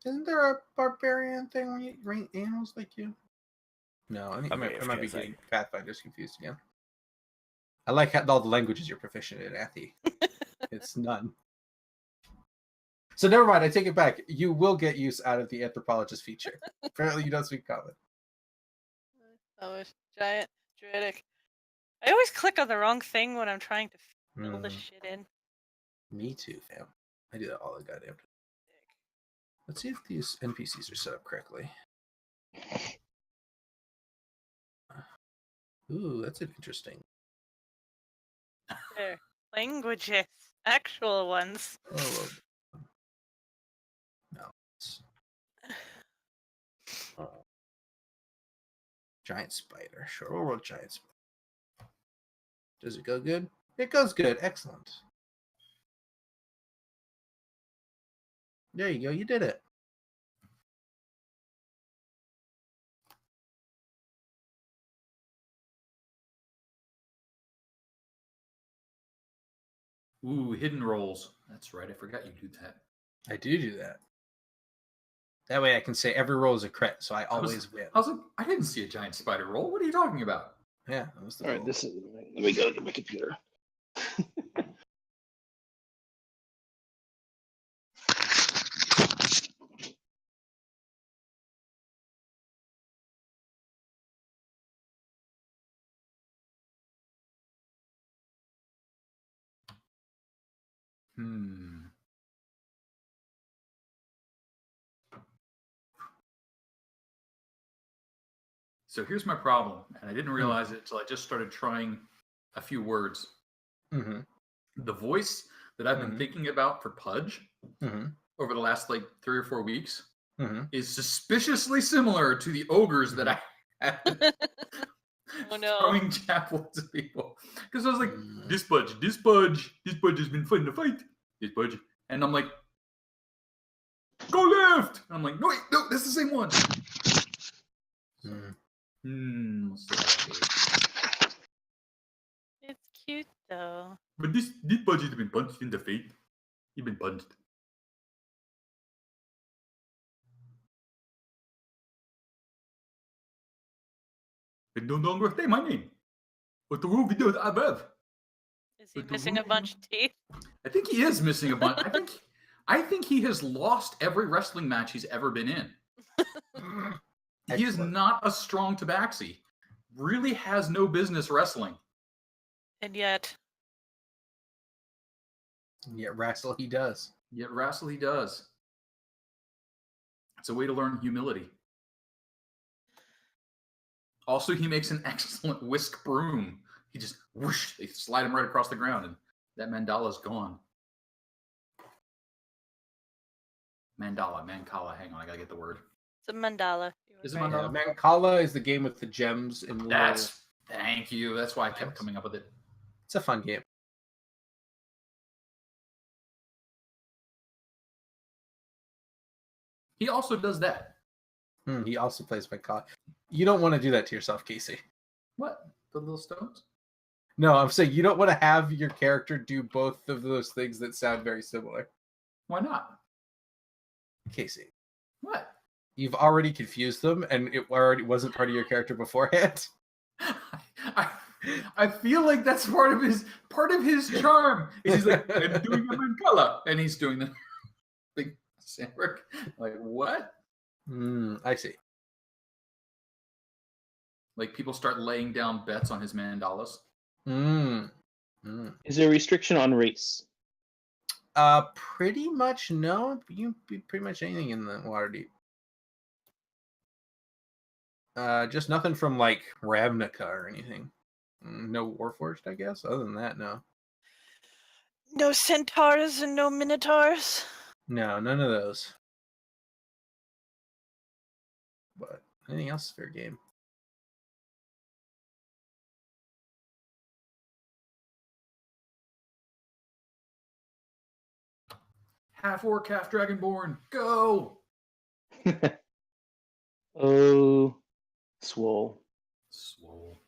Isn't there a barbarian thing when you rank animals like you? No, I think I might be getting Pathfinders confused again. I like all the languages you're proficient in, Athy. It's none. So never mind, I take it back. You will get use out of the anthropologist feature. Apparently you don't speak common. Oh, it's giant, druidic, I always click on the wrong thing when I'm trying to fill this shit in. Me too, fam. I do that all the goddamn time. Let's see if these NPCs are set up correctly. Ooh, that's an interesting. There. Languages. Actual ones. Oh, no. Giant spider. Sure, we'll roll giant spider. Does it go good? It goes good. Excellent. There you go. You did it. Ooh, hidden rolls. That's right. I forgot you do that. I do that. That way I can say every roll is a crit, so I always win. I was like, I didn't see a giant spider roll. What are you talking about? Yeah, that was the All right, goal. this is. Let me go to my computer. So here's my problem, and I didn't realize it until I just started trying a few words. Mm-hmm. The voice that I've been thinking about for Pudge over the last like 3 or 4 weeks is suspiciously similar to the ogres that I had Oh no. throwing javelins to people. Because I was like, this Pudge has been fighting a fight. This Pudge. And I'm like, go left! And I'm like, no, wait, no, that's the same one. It's cute though. But this Pudge has been punched in the face. He's been punched. It no longer say my name. But the rule videos I have. Is he missing a bunch of teeth? I think he is missing a bunch. I think he has lost every wrestling match he's ever been in. He is not a strong Tabaxi. Really has no business wrestling. And yet wrestle he does. Yet wrestle he does. It's a way to learn humility. Also, he makes an excellent whisk broom. He just whoosh, they slide him right across the ground, and that mandala's gone. Mancala. Hang on, I gotta get the word. it's a mandala. Is it mandala? Mancala is the game with the gems in the Thank you. That's why I kept coming up with it. It's a fun game. He also does that. He also plays Mancala. You don't want to do that to yourself, Casey. What? The little stones? No, I'm saying you don't want to have your character do both of those things that sound very similar. Why not? Casey. What? You've already confused them, and it already wasn't part of your character beforehand. I feel like that's part of his charm. He's like, I'm doing a Mancala, and he's doing the big sandwork. Like, what? I see. Like, people start laying down bets on his mandalas. Is there a restriction on race? Pretty much no. You can be pretty much anything in the Waterdeep. Just nothing from like Ravnica or anything. No Warforged, I guess. Other than that, no. No centaurs and no minotaurs. No, none of those. But anything else is fair game. Half orc, half dragonborn. Go! Oh, swole. Swole.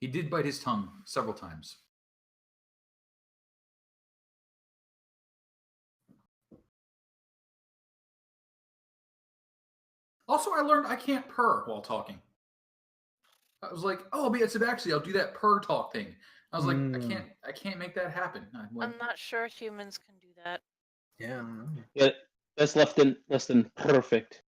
He did bite his tongue several times. Also, I learned I can't purr while talking. I was like, "Oh, I'll be at Tabaxi. I'll do that purr talk thing." I was like, "I can't make that happen." I'm not sure humans can do that. Yeah. Yeah, That's less than perfect.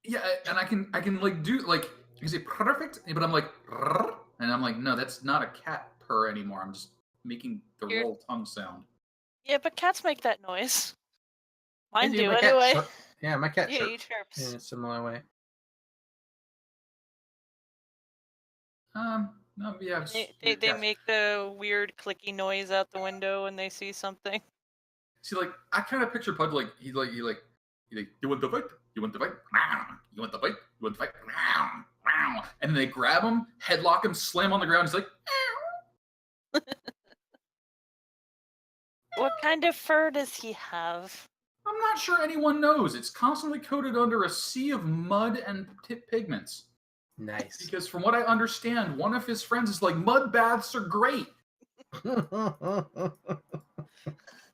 Yeah, and I can like do like you say perfect, but I'm like, "Rrr," and I'm like, no, that's not a cat purr anymore. I'm just making the You're- roll tongue sound. Yeah, but cats make that noise. Mine Yeah, do my cat anyway. Yeah, my cat Yeah, he chirps chirps. in a similar way. No, yeah. They make the weird clicky noise out the window when they see something. See, like I kind of picture Pudge like he like you want the fight? You want the fight? You want the fight? You want the fight? And then they grab him, headlock him, slam on the ground. He's like, What kind of fur does he have? I'm not sure anyone knows. It's constantly coated under a sea of mud and pigments. Nice. Because from what I understand, one of his friends is like, mud baths are great.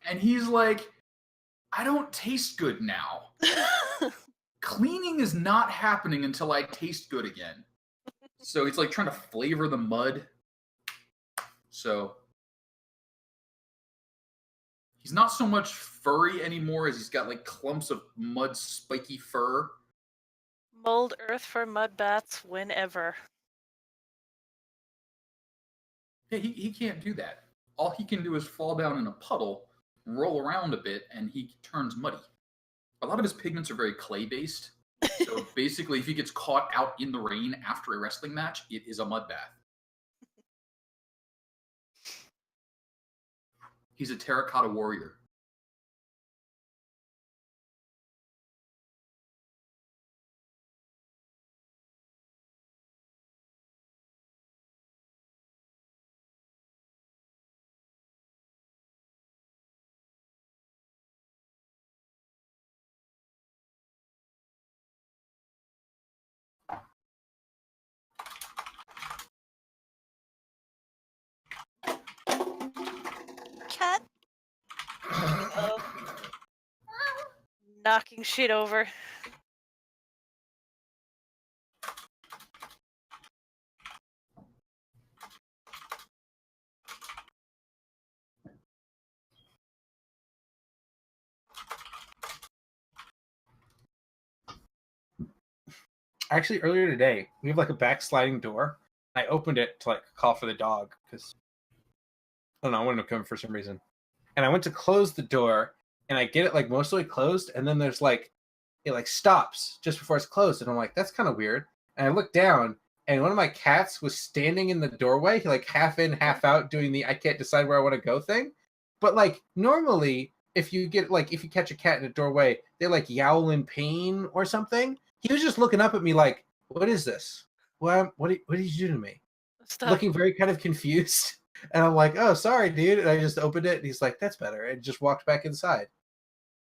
And he's like, I don't taste good now. Cleaning is not happening until I taste good again. So he's like trying to flavor the mud. So he's not so much furry anymore as he's got like clumps of mud spiky fur. Mold earth for mud baths whenever. Yeah, he can't do that. All he can do is fall down in a puddle, roll around a bit, and he turns muddy. A lot of his pigments are very clay-based. So basically, if he gets caught out in the rain after a wrestling match, it is a mud bath. He's a terracotta warrior. Cat. Knocking shit over. Actually, earlier today, we have like a backsliding door. I opened it to like call for the dog because I don't know, I wanted him to come for some reason. And I went to close the door, and I get it like mostly closed, and then there's like it like stops just before it's closed, and I'm like, that's kind of weird. And I look down, and one of my cats was standing in the doorway, like half in, half out, doing the I can't decide where I want to go thing. But like normally, if you catch a cat in a doorway, they like yowl in pain or something. He was just looking up at me like, what is this? What did you do to me? Stop. Looking very kind of confused. And I'm like, oh, sorry, dude. And I just opened it, and he's like, that's better. And just walked back inside.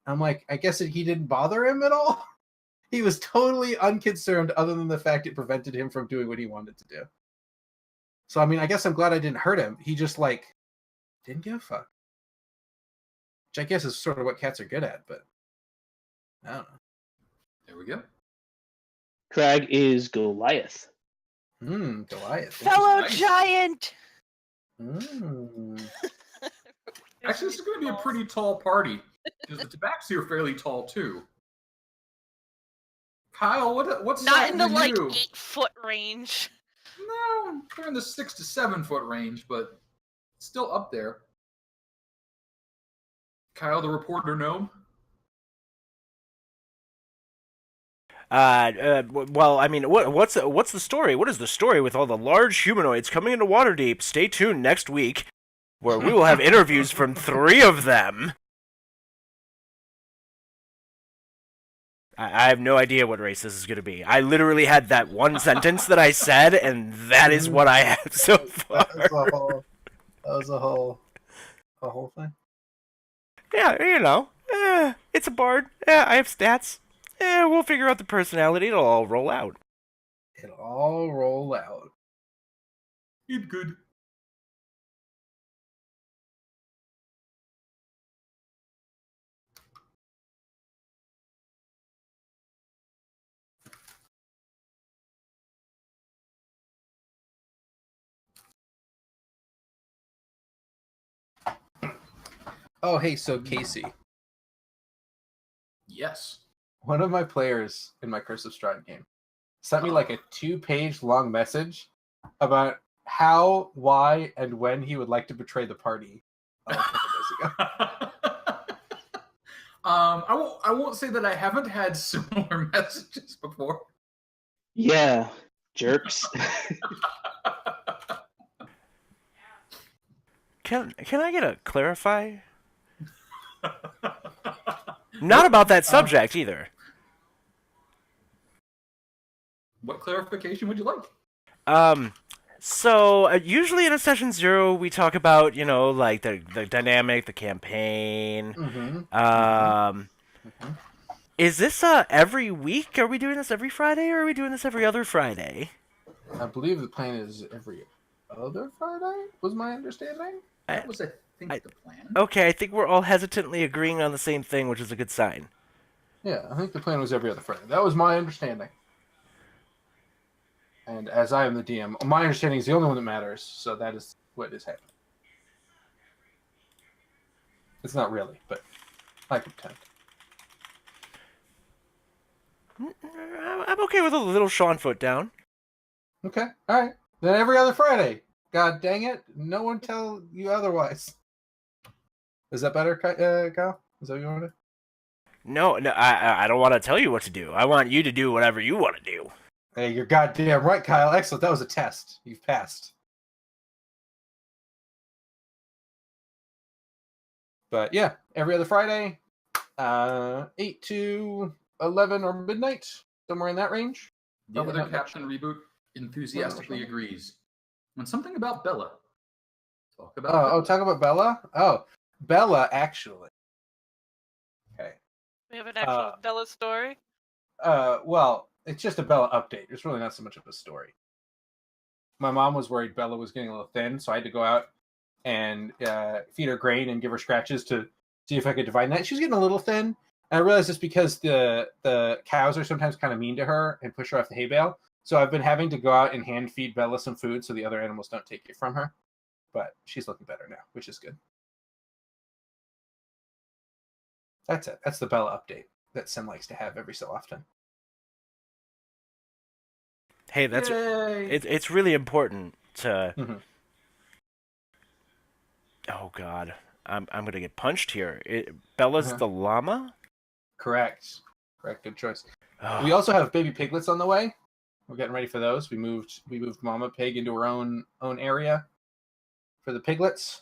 I'm like, I guess he didn't bother him at all. He was totally unconcerned other than the fact it prevented him from doing what he wanted to do. So, I mean, I guess I'm glad I didn't hurt him. He just, like, didn't give a fuck. Which I guess is sort of what cats are good at, but I don't know. There we go. Crag is Goliath. Goliath. Fellow Nice. giant! Mm. Actually, this is going to be a pretty tall party. Because the Tabaxi are fairly tall, too. Kyle, what's Not in the, size are you? 8-foot range. No, they're in the 6 to 7 foot range, but still up there. Kyle, the reporter gnome. Well, I mean, what's the story? What is the story with all the large humanoids coming into Waterdeep? Stay tuned next week, where we will have interviews from 3 of them. I have no idea what race this is going to be. I literally had that one sentence that I said, and that is what I have so far. That was a whole thing. Yeah, you know, it's a bard. I have stats. We'll figure out the personality. It'll all roll out. It'll all roll out. It's good. Oh, hey, so Casey. Yes. One of my players in my Curse of Strahd game sent me like a 2-page long message about how, why, and when he would like to betray the party a couple days ago. I won't say that I haven't had similar messages before. Yeah, jerks. Can I get a clarify? Not about that subject either. What clarification would you like? So usually in a session 0, we talk about, like the dynamic, the campaign. Is this every week? Are we doing this every Friday, or are we doing this every other Friday? I believe the plan is every other Friday, was my understanding. That was, I think, the plan. Okay, I think we're all hesitantly agreeing on the same thing, which is a good sign. Yeah, I think the plan was every other Friday. That was my understanding. And as I am the DM, my understanding is the only one that matters, so that is what is happening. It's not really, but I can pretend. I'm okay with a little Sean foot down. Okay, all right. Then every other Friday. God dang it! No one tell you otherwise. Is that better, Kyle? Is that what you want to do? No, I don't want to tell you what to do. I want you to do whatever you want to do. Hey, you're goddamn right, Kyle. Excellent. That was a test. You've passed. But yeah, every other Friday, 8 to 11 or midnight, somewhere in that range. The other Captain Reboot enthusiastically agrees. When something about Bella. Talk about Bella. Talk about Bella? Oh, Bella, actually. Okay. We have an actual Bella story? Well, it's just a Bella update. It's really not so much of a story. My mom was worried Bella was getting a little thin, so I had to go out and feed her grain and give her scratches to see if I could divine that. She was getting a little thin. And I realized it's because the cows are sometimes kind of mean to her and push her off the hay bale. So I've been having to go out and hand feed Bella some food so the other animals don't take it from her. But she's looking better now, which is good. That's it. That's the Bella update that Sim likes to have every so often. Hey, that's it's really important to. Mm-hmm. Oh God, I'm gonna get punched here. Bella's the llama. Correct. Good choice. Oh. We also have baby piglets on the way. We're getting ready for those. We moved Mama Pig into her own area for the piglets,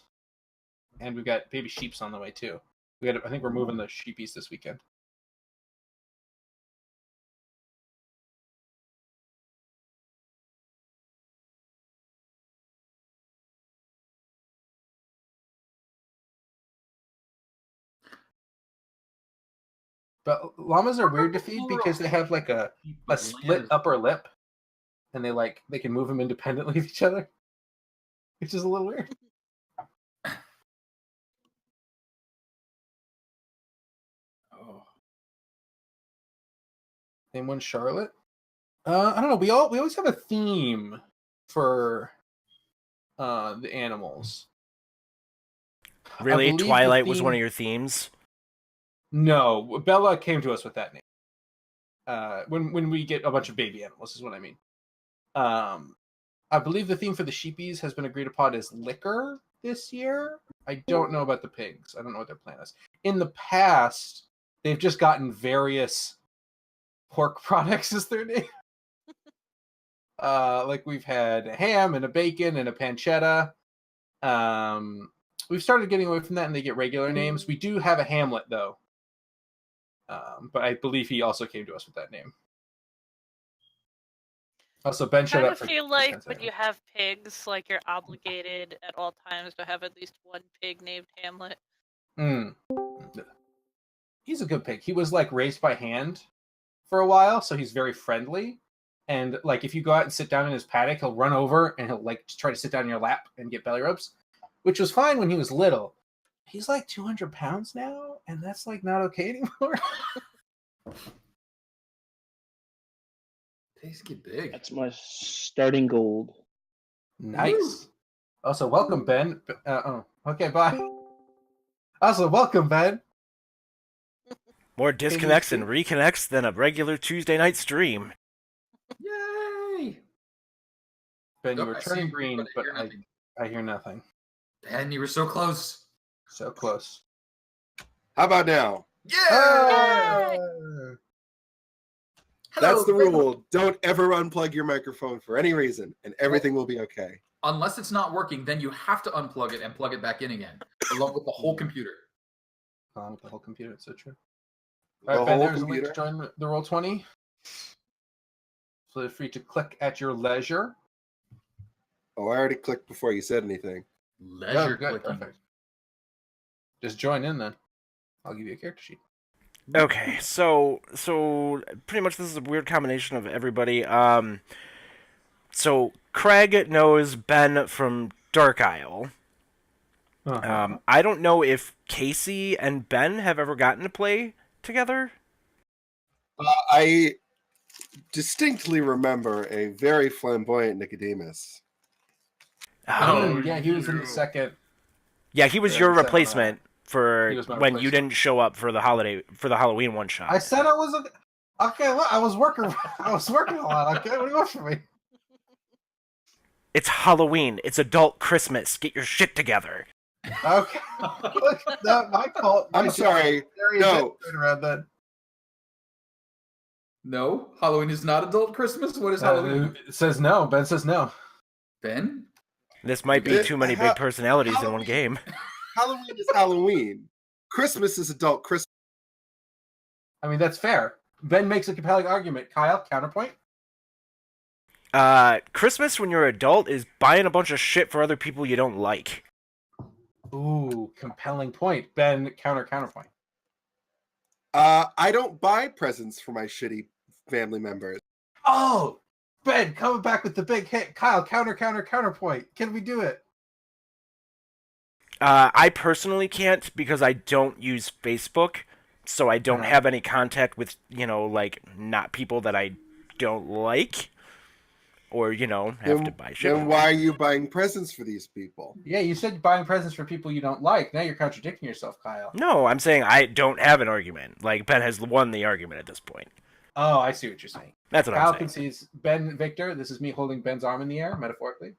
and we've got baby sheeps on the way too. I think we're moving the sheepies this weekend. But llamas are weird to feed because they have like a split upper lip, and they can move them independently of each other, which is a little weird. Oh, name one Charlotte. I don't know. We always have a theme for the animals. Really, Twilight was one of your themes. No, Bella came to us with that name. When we get a bunch of baby animals is what I mean. I believe the theme for the sheepies has been agreed upon as liquor this year. I don't know about the pigs. I don't know what their plan is. In the past, they've just gotten various pork products as their name. Like we've had a ham and a bacon and a pancetta. We've started getting away from that and they get regular names. We do have a Hamlet though. But I believe he also came to us with that name. Also, Ben showed up. I feel like when you have pigs, like you're obligated at all times to have at least one pig named Hamlet. He's a good pig. He was like raised by hand for a while, so he's very friendly. And like if you go out and sit down in his paddock, he'll run over and he'll like try to sit down in your lap and get belly rubs, which was fine when he was little. He's like 200 pounds now, and that's like not okay anymore. Pigs get big. That's my starting gold. Nice. Ooh. Also, welcome, Ben. Okay, bye. Also, welcome, Ben. More disconnects and reconnects than a regular Tuesday night stream. Yay! Ben, you Nope, were I turning see, green, but hear nothing. I hear nothing. Ben, you were so close. So close. How about now? Yeah! That's the Ben. rule. Don't ever unplug your microphone for any reason, and everything will be okay. Unless it's not working, then you have to unplug it and plug it back in again, along with the whole computer. With the whole computer, it's so true. All right, Ben, there's a link to join the Roll20. Feel free to click at your leisure. Oh, I already clicked before you said anything. Leisure good, clicking. perfect. Just join in then. I'll give you a character sheet. Okay, so pretty much this is a weird combination of everybody. So Crag knows Ben from Dark Isle. I don't know if Casey and Ben have ever gotten to play together. I distinctly remember a very flamboyant Nicodemus. Yeah, he was in the second. Yeah, he was your replacement for when you didn't show up for the Halloween one shot. I said I was okay. Look, I was working a lot. Okay, what do you want from me? It's Halloween. It's adult Christmas. Get your shit together. Okay. Look, not my fault. I'm sorry. No. Around that. No, Halloween is not adult Christmas. What is Halloween? It says no. Ben says no. Ben? This might be too many big personalities in one game. Halloween is Halloween. Christmas is adult Christmas. I mean, that's fair. Ben makes a compelling argument. Kyle, counterpoint? Christmas when you're an adult is buying a bunch of shit for other people you don't like. Ooh, compelling point. Ben, counterpoint. I don't buy presents for my shitty family members. Oh, Ben, coming back with the big hit. Kyle, counterpoint. Can we do it? I personally can't because I don't use Facebook, so I don't have any contact with, not people that I don't like. Or, have to buy shit. Then why are you buying presents for these people? Yeah, you said buying presents for people you don't like. Now you're contradicting yourself, Kyle. No, I'm saying I don't have an argument. Like, Ben has won the argument at this point. Oh, I see what you're saying. That's what Kyle I'm saying. concedes. Ben, Victor, this is me holding Ben's arm in the air, metaphorically.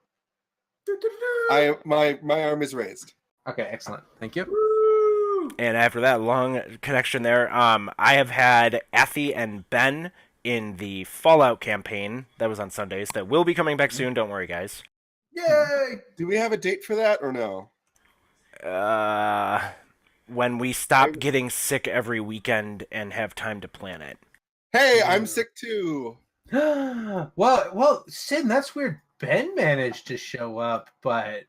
My arm is raised. Okay, excellent. Thank you. And after that long connection there, I have had Athy and Ben in the Fallout campaign that was on Sundays that will be coming back soon. Don't worry, guys. Yay! Do we have a date for that or no? When we stop getting sick every weekend and have time to plan it. Hey, I'm sick too. well, Sin, that's weird. Ben managed to show up, but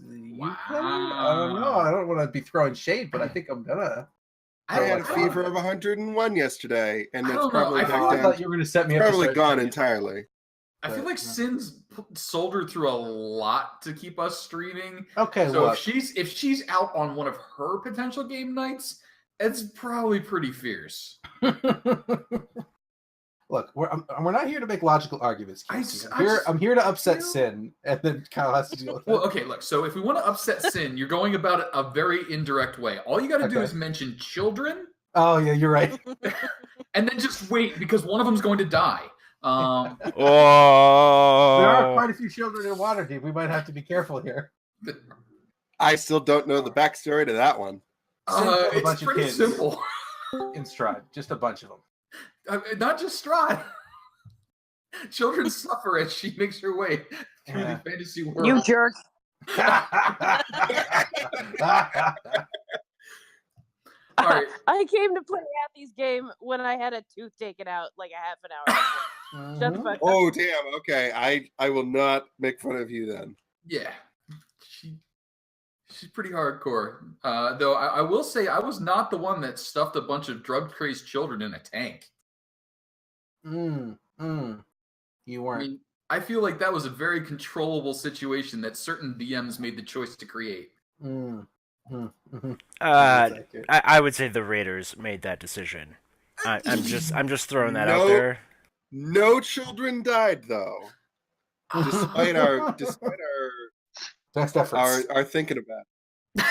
Wow. I don't know. I don't want to be throwing shade, but I think I'm gonna. I had a fever of 101 yesterday, and it's probably I thought you were going to set me up. Probably gone entirely. I feel like Sin's soldiered through a lot to keep us streaming. Okay, so look. if she's out on one of her potential game nights, it's probably pretty fierce. Look, we're not here to make logical arguments. I'm here to upset Sin, and then Kyle has to deal with it. Well, okay, look. So if we want to upset Sin, you're going about it a very indirect way. All you got to do is mention children. Oh yeah, you're right. And then just wait because one of them's going to die. Oh, there are quite a few children in Waterdeep. We might have to be careful here. I still don't know the backstory to that one. It's pretty simple. In Strahd, just a bunch of them. Not just Strahd. Children suffer as she makes her way through the fantasy world. You jerk. All right. I came to play Athy's game when I had a tooth taken out like a half an hour ago. Shut the fuck up. Oh, damn. Okay. I will not make fun of you then. Yeah. She's pretty hardcore. Though I will say I was not the one that stuffed a bunch of drug-crazed children in a tank. You weren't. I mean, I feel like that was a very controllable situation that certain DMs made the choice to create. I would say the Raiders made that decision. I'm just throwing that out there. No children died though, despite our best efforts. Our thinking about it.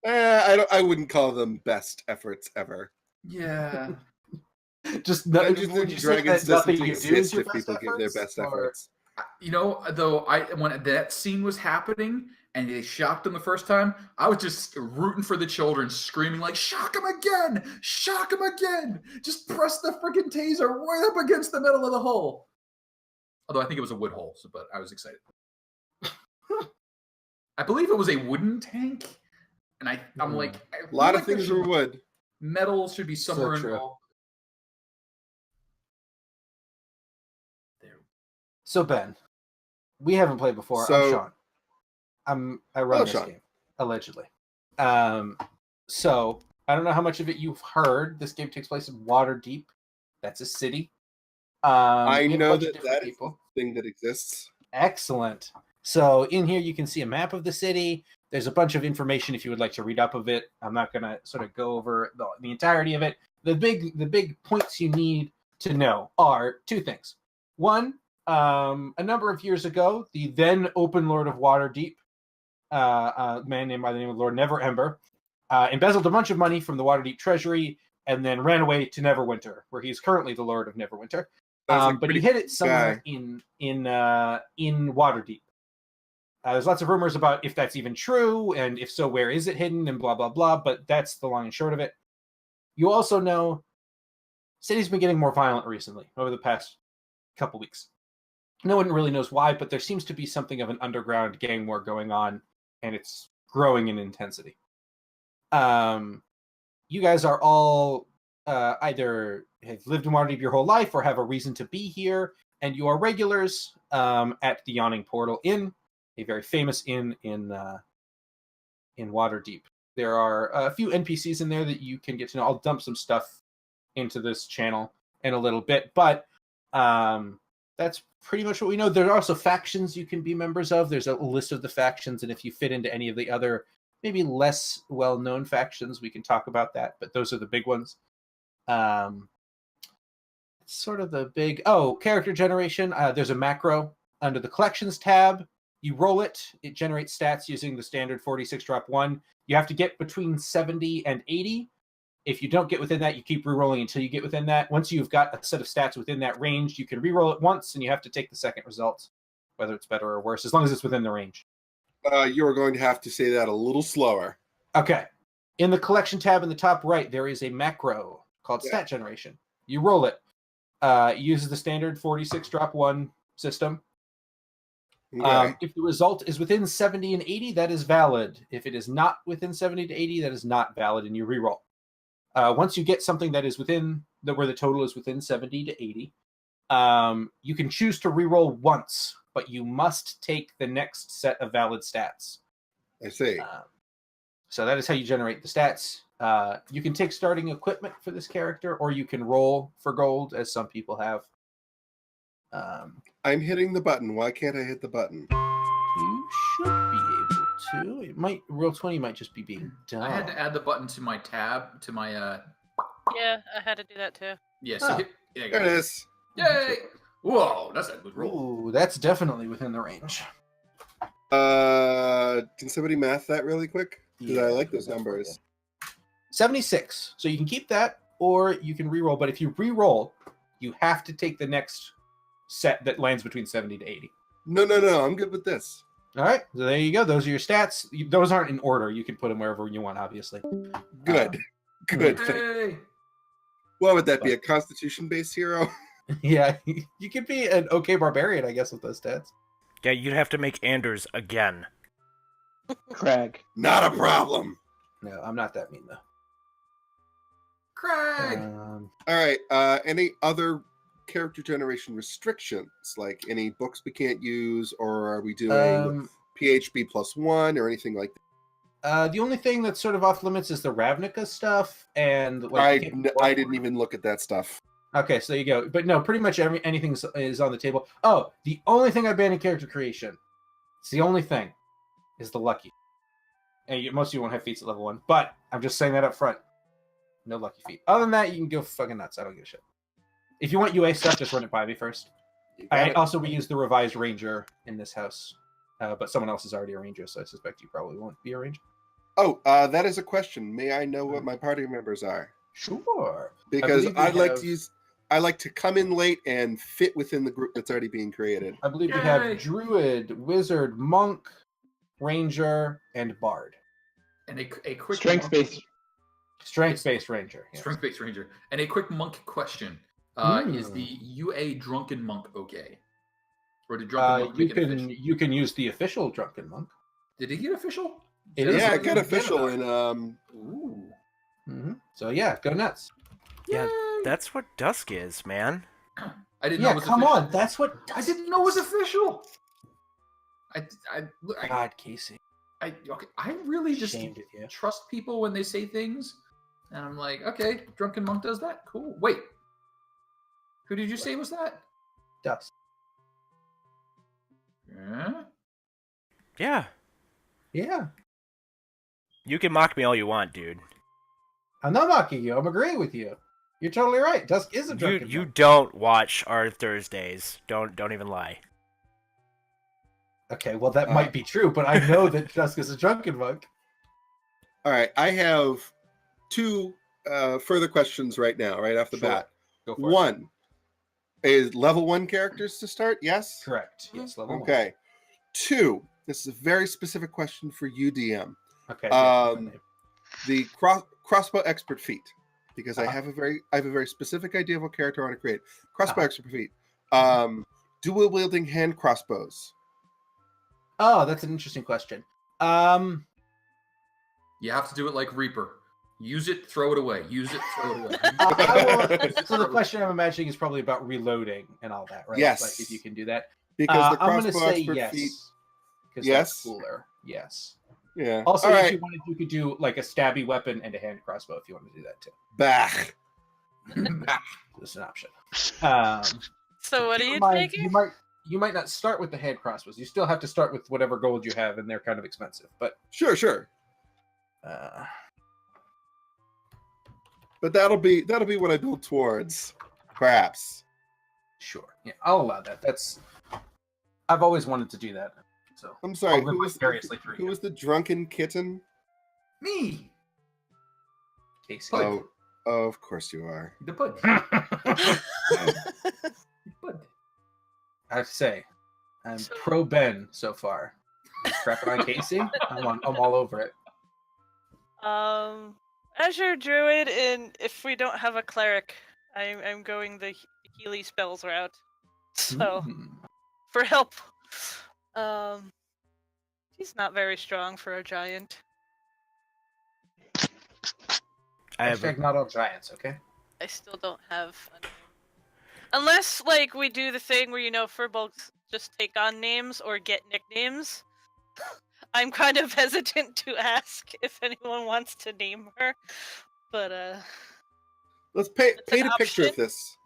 I wouldn't call them best efforts ever. Yeah. Just Dungeons would and you say Dragons that nothing doesn't you do is exist your if best people give their best or- efforts. Though when that scene was happening and they shocked him the first time, I was just rooting for the children, screaming like, "Shock him again! Shock him again! Just press the freaking taser right up against the middle of the hole." Although I think it was a wood hole, but I was excited. I believe it was a wooden tank, and I'm like, A lot of things are wood. Metal should be somewhere true. involved. There. So Ben, we haven't played before. So- I'm Sean. I run this Sean. game allegedly. So I don't know how much of it you've heard. This game takes place in Waterdeep. That's a city. I we have a know bunch of that different that is people. the thing that exists. Excellent. So in here you can see a map of the city. There's a bunch of information if you would like to read up of it. I'm not going to sort of go over the entirety of it. The big points you need to know are two things. One, a number of years ago, the then open Lord of Waterdeep, a man named by the name of Lord Neverember, embezzled a bunch of money from the Waterdeep treasury and then ran away to Neverwinter, where he's currently the Lord of Neverwinter. Sounds like But he pretty hid it somewhere guy. in Waterdeep. There's lots of rumors about if that's even true, and if so, where is it hidden, and blah, blah, blah. But that's the long and short of it. You also know city's been getting more violent recently, over the past couple weeks. No one really knows why, but there seems to be something of an underground gang war going on, and it's growing in intensity. You guys are all either have lived in Waterdeep your whole life or have a reason to be here, and you are regulars at the Yawning Portal Inn, a very famous inn in Waterdeep. There are a few NPCs in there that you can get to know. I'll dump some stuff into this channel in a little bit, but that's pretty much what we know. There are also factions you can be members of. There's a list of the factions, and if you fit into any of the other maybe less well-known factions, we can talk about that, but those are the big ones. Sort of the big character generation. There's a macro under the collections tab. You roll it generates stats using the standard 46 drop 1. You have to get between 70 and 80. If you don't get within that, you keep re-rolling until you get within that. Once you've got a set of stats within that range, you can re-roll it once, and you have to take the second result, whether it's better or worse, as long as it's within the range. You are going to have to say that a little slower. Okay. In the collection tab in the top right, there is a macro called stat generation. You roll it. It uses the standard 46 drop 1 system. Okay. If the result is within 70 and 80, that is valid. If it is not within 70 to 80, that is not valid, and you re-roll. Once you get something that is within where the total is within 70 to 80, you can choose to re-roll once, but you must take the next set of valid stats. I see. So that is how you generate the stats. You can take starting equipment for this character, or you can roll for gold, as some people have. I'm hitting the button. Why can't I hit the button? You should be able to. It might Roll20 might just be being done. I had to add the button to my tab, to my Yeah, I had to do that too. yeah, Oh. there you There go. it is. Yay! Whoa, that's a good roll. Ooh, that's definitely within the range. Can somebody math that really quick? Because I like those go for it. numbers. 76. So you can keep that, or you can re-roll. But if you re-roll, you have to take the next set that lands between 70 to 80. No. I'm good with this. All right, so there you go. Those are your stats. Those aren't in order. You can put them wherever you want, obviously. Good. Good. Hey! What would that be? A Constitution-based hero? Yeah, you could be an okay barbarian, I guess, with those stats. Yeah, you'd have to make Anders again. Crag. Not a problem. No, I'm not that mean, though. Crag! All right. Any other character generation restrictions? Like any books we can't use, or are we doing PHB +1 or anything like that? The only thing that's sort of off limits is the Ravnica stuff, and I didn't even look at that stuff. Okay, so there you go. But no, pretty much anything is on the table. Oh, the only thing I ban in character creation, it's the only thing, is the lucky. And most of you won't have feats at level 1, but I'm just saying that up front. No lucky feat. Other than that, you can go fucking nuts. I don't give a shit. If you want UA stuff, just run it by me first. We use the revised ranger in this house, but someone else is already a ranger, so I suspect you probably won't be a ranger. Oh, that is a question. May I know what my party members are? Sure. Because I like to come in late and fit within the group that's already being created. I believe we have Druid, Wizard, Monk, Ranger, and Bard. And a quick Strength-based Ranger. Yes. Strength-based Ranger. And a quick monk question. Is the UA Drunken Monk okay? Or did Drunken Monk make it official? You can use the official Drunken Monk. Did he get official? I got official in Ooh. Mm-hmm. So yeah, go nuts. Yeah, that's what Dusk is, man. I didn't know it was come official. on, that's what I didn't know it was official. God, Casey. I really just Shamed at you. trust people when they say things, and I'm like, okay, Drunken Monk does that. Cool. Wait, who did you say was that? Dusk. Yeah. Yeah. You can mock me all you want, dude. I'm not mocking you. I'm agreeing with you. You're totally right. Dusk is a Drunken You Monk. don't watch our Thursdays. Don't even lie. Okay, well that might be true, but I know that Dusk is a Drunken Monk. All right, I have two further questions right now, right off the bat. Go for it. One is level 1 characters to start. Yes. Correct. Yes. Level 1. Okay. 2. This is a very specific question for you, DM. Okay. The crossbow expert feat, because I have a very specific idea of what character I want to create. Crossbow expert feat. Dual wielding hand crossbows. Oh, that's an interesting question. You have to do it like Reaper. Use it, throw it away. Use it, throw it away. So the question I'm imagining is probably about reloading and all that, right? Yes. Like if you can do that. Because the I'm going to crossbow say expert yes. feat. Because Yes. that's cooler. Yes. Yeah. Also, all if right. you wanted, you could do like a stabby weapon and a hand crossbow if you want to do that too. Bah. That's an option. So what are keep you in mind, taking? You might not start with the hand crossbows. You still have to start with whatever gold you have, and they're kind of expensive. But Sure. uh, But that'll be what I build towards, perhaps. sure, yeah, I'll allow that. I've always wanted to do that. So I'm sorry. I'll live vicariously through Who you. was the drunken kitten? Me, Casey. Oh, of course you are. the Pudge. I Pudge. have to say, I'm So- pro Ben so far. Crapping on Casey, I'm all over it. As your druid, and if we don't have a cleric, I'm going the Healy spells route. So for help, he's not very strong for a giant. Hashtag not all giants, okay? I still don't have a name. Unless, like, we do the thing where, Firbolgs just take on names or get nicknames. I'm kind of hesitant to ask if anyone wants to name her. But, Let's paint an a picture of option. this.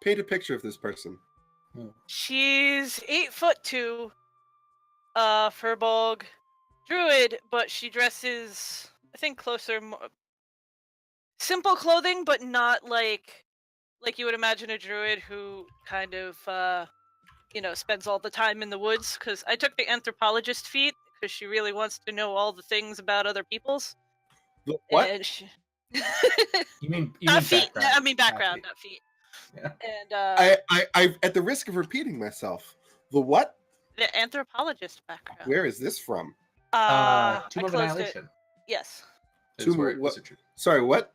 Paint a picture of this person. she's 8'2", Firbolg, Druid, but she dresses, I think, simple clothing, but not like you would imagine a druid who kind of spends all the time in the woods. Because I took the anthropologist feat because she really wants to know all the things about other people's. The what? And she... You mean not feet? background. I mean background, Not not feet. Yeah. And I at the risk of repeating myself, the what? the anthropologist background. Where is this from? Tomb I of closed Annihilation. it. Yes. Is Tomb where of it what? was attributed. Sorry, what?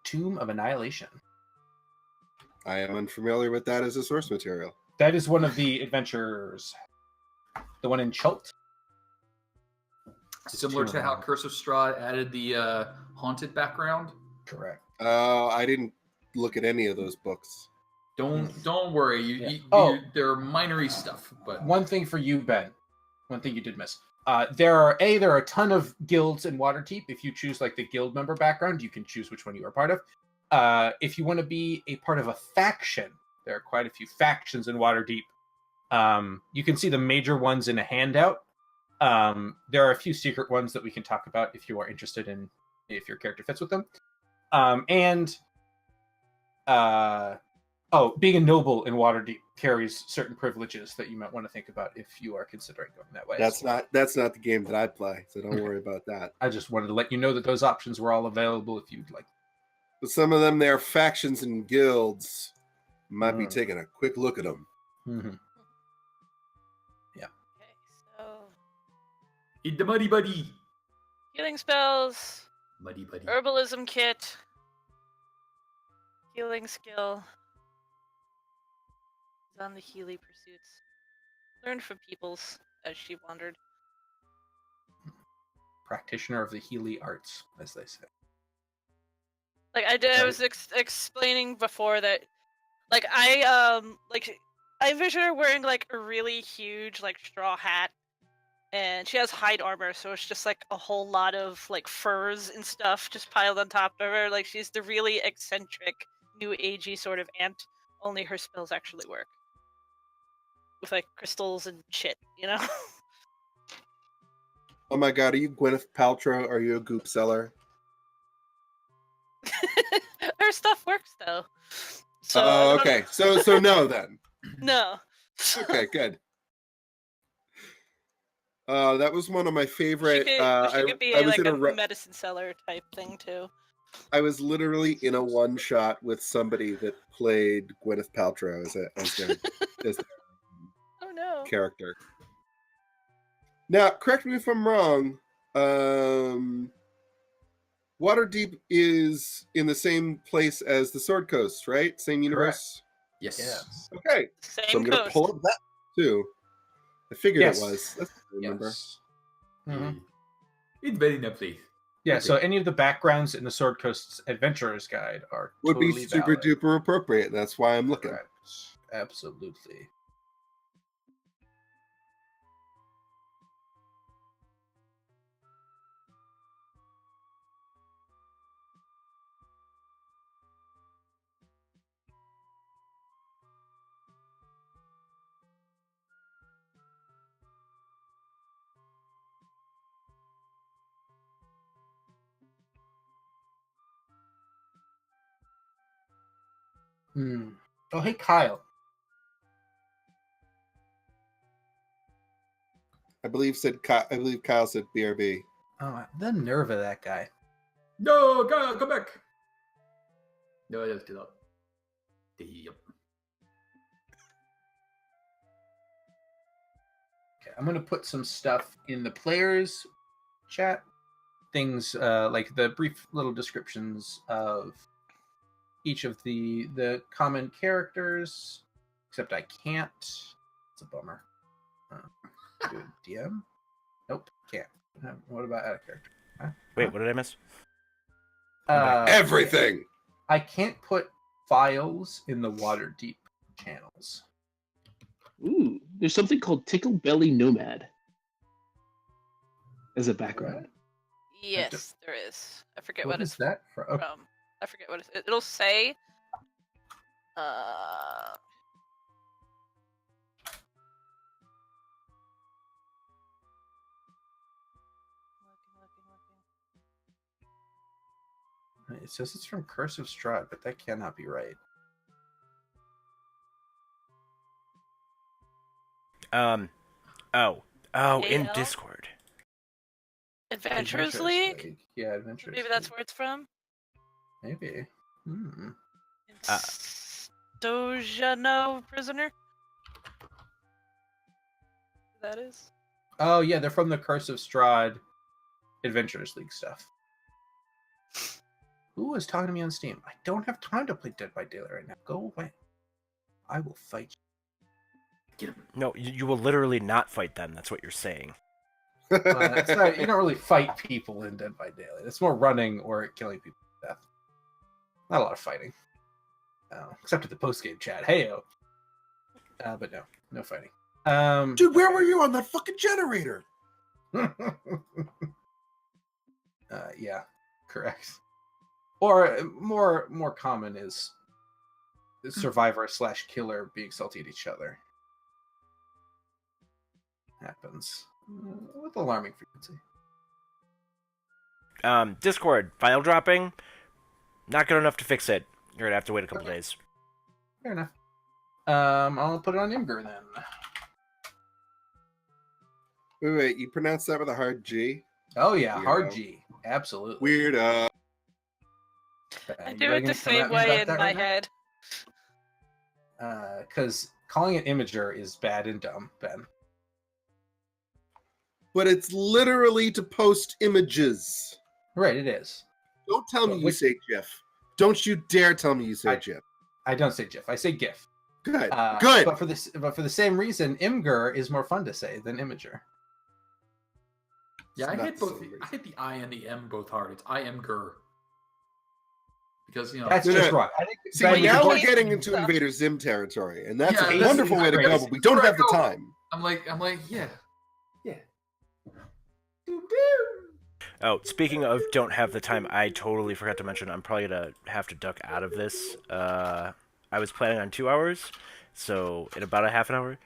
Tomb of Annihilation. I am unfamiliar with that as a source material. That is one of the adventures. The one in Chult. Similar Tomb to of how Annihilation. Curse of Strahd added the haunted background. Correct. I didn't look at any of those books. Don't worry. Yeah. They're minory stuff, but One thing for you, Ben. One thing you did miss. There are a ton of guilds in Waterdeep. If you choose like the guild member background, you can choose which one you are part of. If you want to be a part of a faction, there are quite a few factions in Waterdeep. You can see the major ones in a handout. There are a few secret ones that we can talk about if you are interested in if your character fits with them. Oh, being a noble in Waterdeep carries certain privileges that you might want to think about if you are considering going that way. That's not the game that I play, so don't worry about that. I just wanted to let you know that those options were all available if you'd like. But some of them, they're factions and guilds. Might be taking a quick look at them. Mm-hmm. Okay, so Eat the muddy buddy. healing spells, Muddy buddy. herbalism kit, healing skill. On the Healy pursuits. Learned from peoples as she wandered. Practitioner of the Healy arts, as they say. Like I was explaining before that, like I envision her wearing like a really huge like straw hat, and she has hide armor, so it's just like a whole lot of like furs and stuff just piled on top of her. Like she's the really eccentric, new agey sort of ant. Only her spells actually work. With like crystals and shit, you know? Oh my god, are you Gwyneth Paltrow? Are you a goop seller? Her stuff works though. So Oh, okay. So no then. No. Okay, good. That was one of my favorite. She could be I was like in a medicine seller type thing too. I was literally in a one shot with somebody that played Gwyneth Paltrow as their Oh no. character. Now, correct me if I'm wrong. Waterdeep is in the same place as the Sword Coast, right? Same universe. Yes. Yes. Okay. Same So I'm going to coast. pull up that too. I figured Yes. it was. That's what I remember. Yes. Mhm. It's very lovely. Yeah, Okay. so any of the backgrounds in the Sword Coast's Adventurer's Guide are Would totally be super valid. duper appropriate. That's why I'm looking. Correct. Absolutely. Oh, hey, Kyle. I believe Kyle said BRB. Oh, the nerve of that guy. No, come back. No, I left it up. Yep. Okay, I'm gonna put some stuff in the players' chat. Things like the brief little descriptions of each of the common characters. Except I can't. It's a bummer. Do a DM? Nope, can't. What about add a character? Huh? Wait, what did I miss? Everything! I can't put files in the Waterdeep channels. Ooh, there's something called Tickle Belly Nomad as a background. Yes, there is. I forget What what is it's that from? Oh, from. I forget what it'll say. it says it's from Curse of Strahd, but that cannot be right. In AL? Discord. Adventurers League? Yeah, Adventurers Maybe that's League. where it's from. Maybe. Stojano prisoner. That is. Oh yeah, they're from the Curse of Strahd Adventurers League stuff. Who was talking to me on Steam? I don't have time to play Dead by Daylight right now. Go away. I will fight you. Get him. No, you will literally not fight them. That's what you're saying. It's not, you don't really fight people in Dead by Daylight. It's more running or killing people to death. Not a lot of fighting. Except at the post-game chat. Heyo. But no fighting. Dude, where were you on that fucking generator? Yeah, correct. Or more common is survivor / killer being salty at each other. Happens with alarming frequency. Discord file dropping. Not good enough to fix it. You're gonna have to wait a couple days. Fair enough. I'll put it on Imgur then. Wait, you pronounce that with a hard G? Oh yeah, Weirdo. hard G. Absolutely. Weird. I You do ready it the to come at same me way about in that my right now? head. Because calling it Imager is bad and dumb, Ben. But it's literally to post images. Right, it is. Don't tell me But you which- say GIF. Don't you dare tell me you say GIF. I don't say GIF. I say GIF. Good. Good. But for the same reason, Imgur is more fun to say than Imager. Yeah, I It's hit not both. the same I hit the I and the M both hard. It's I am Gur. Because That's No, just no. right. I think See, Ben, now you we're should- getting into Invader Zim territory, and that's Yeah, a this wonderful is way to go, crazy. but we don't have the Right, no. time. I'm like, yeah. Oh, speaking of don't have the time, I totally forgot to mention I'm probably gonna have to duck out of this. I was planning on 2 hours, so in about a half an hour. Okay,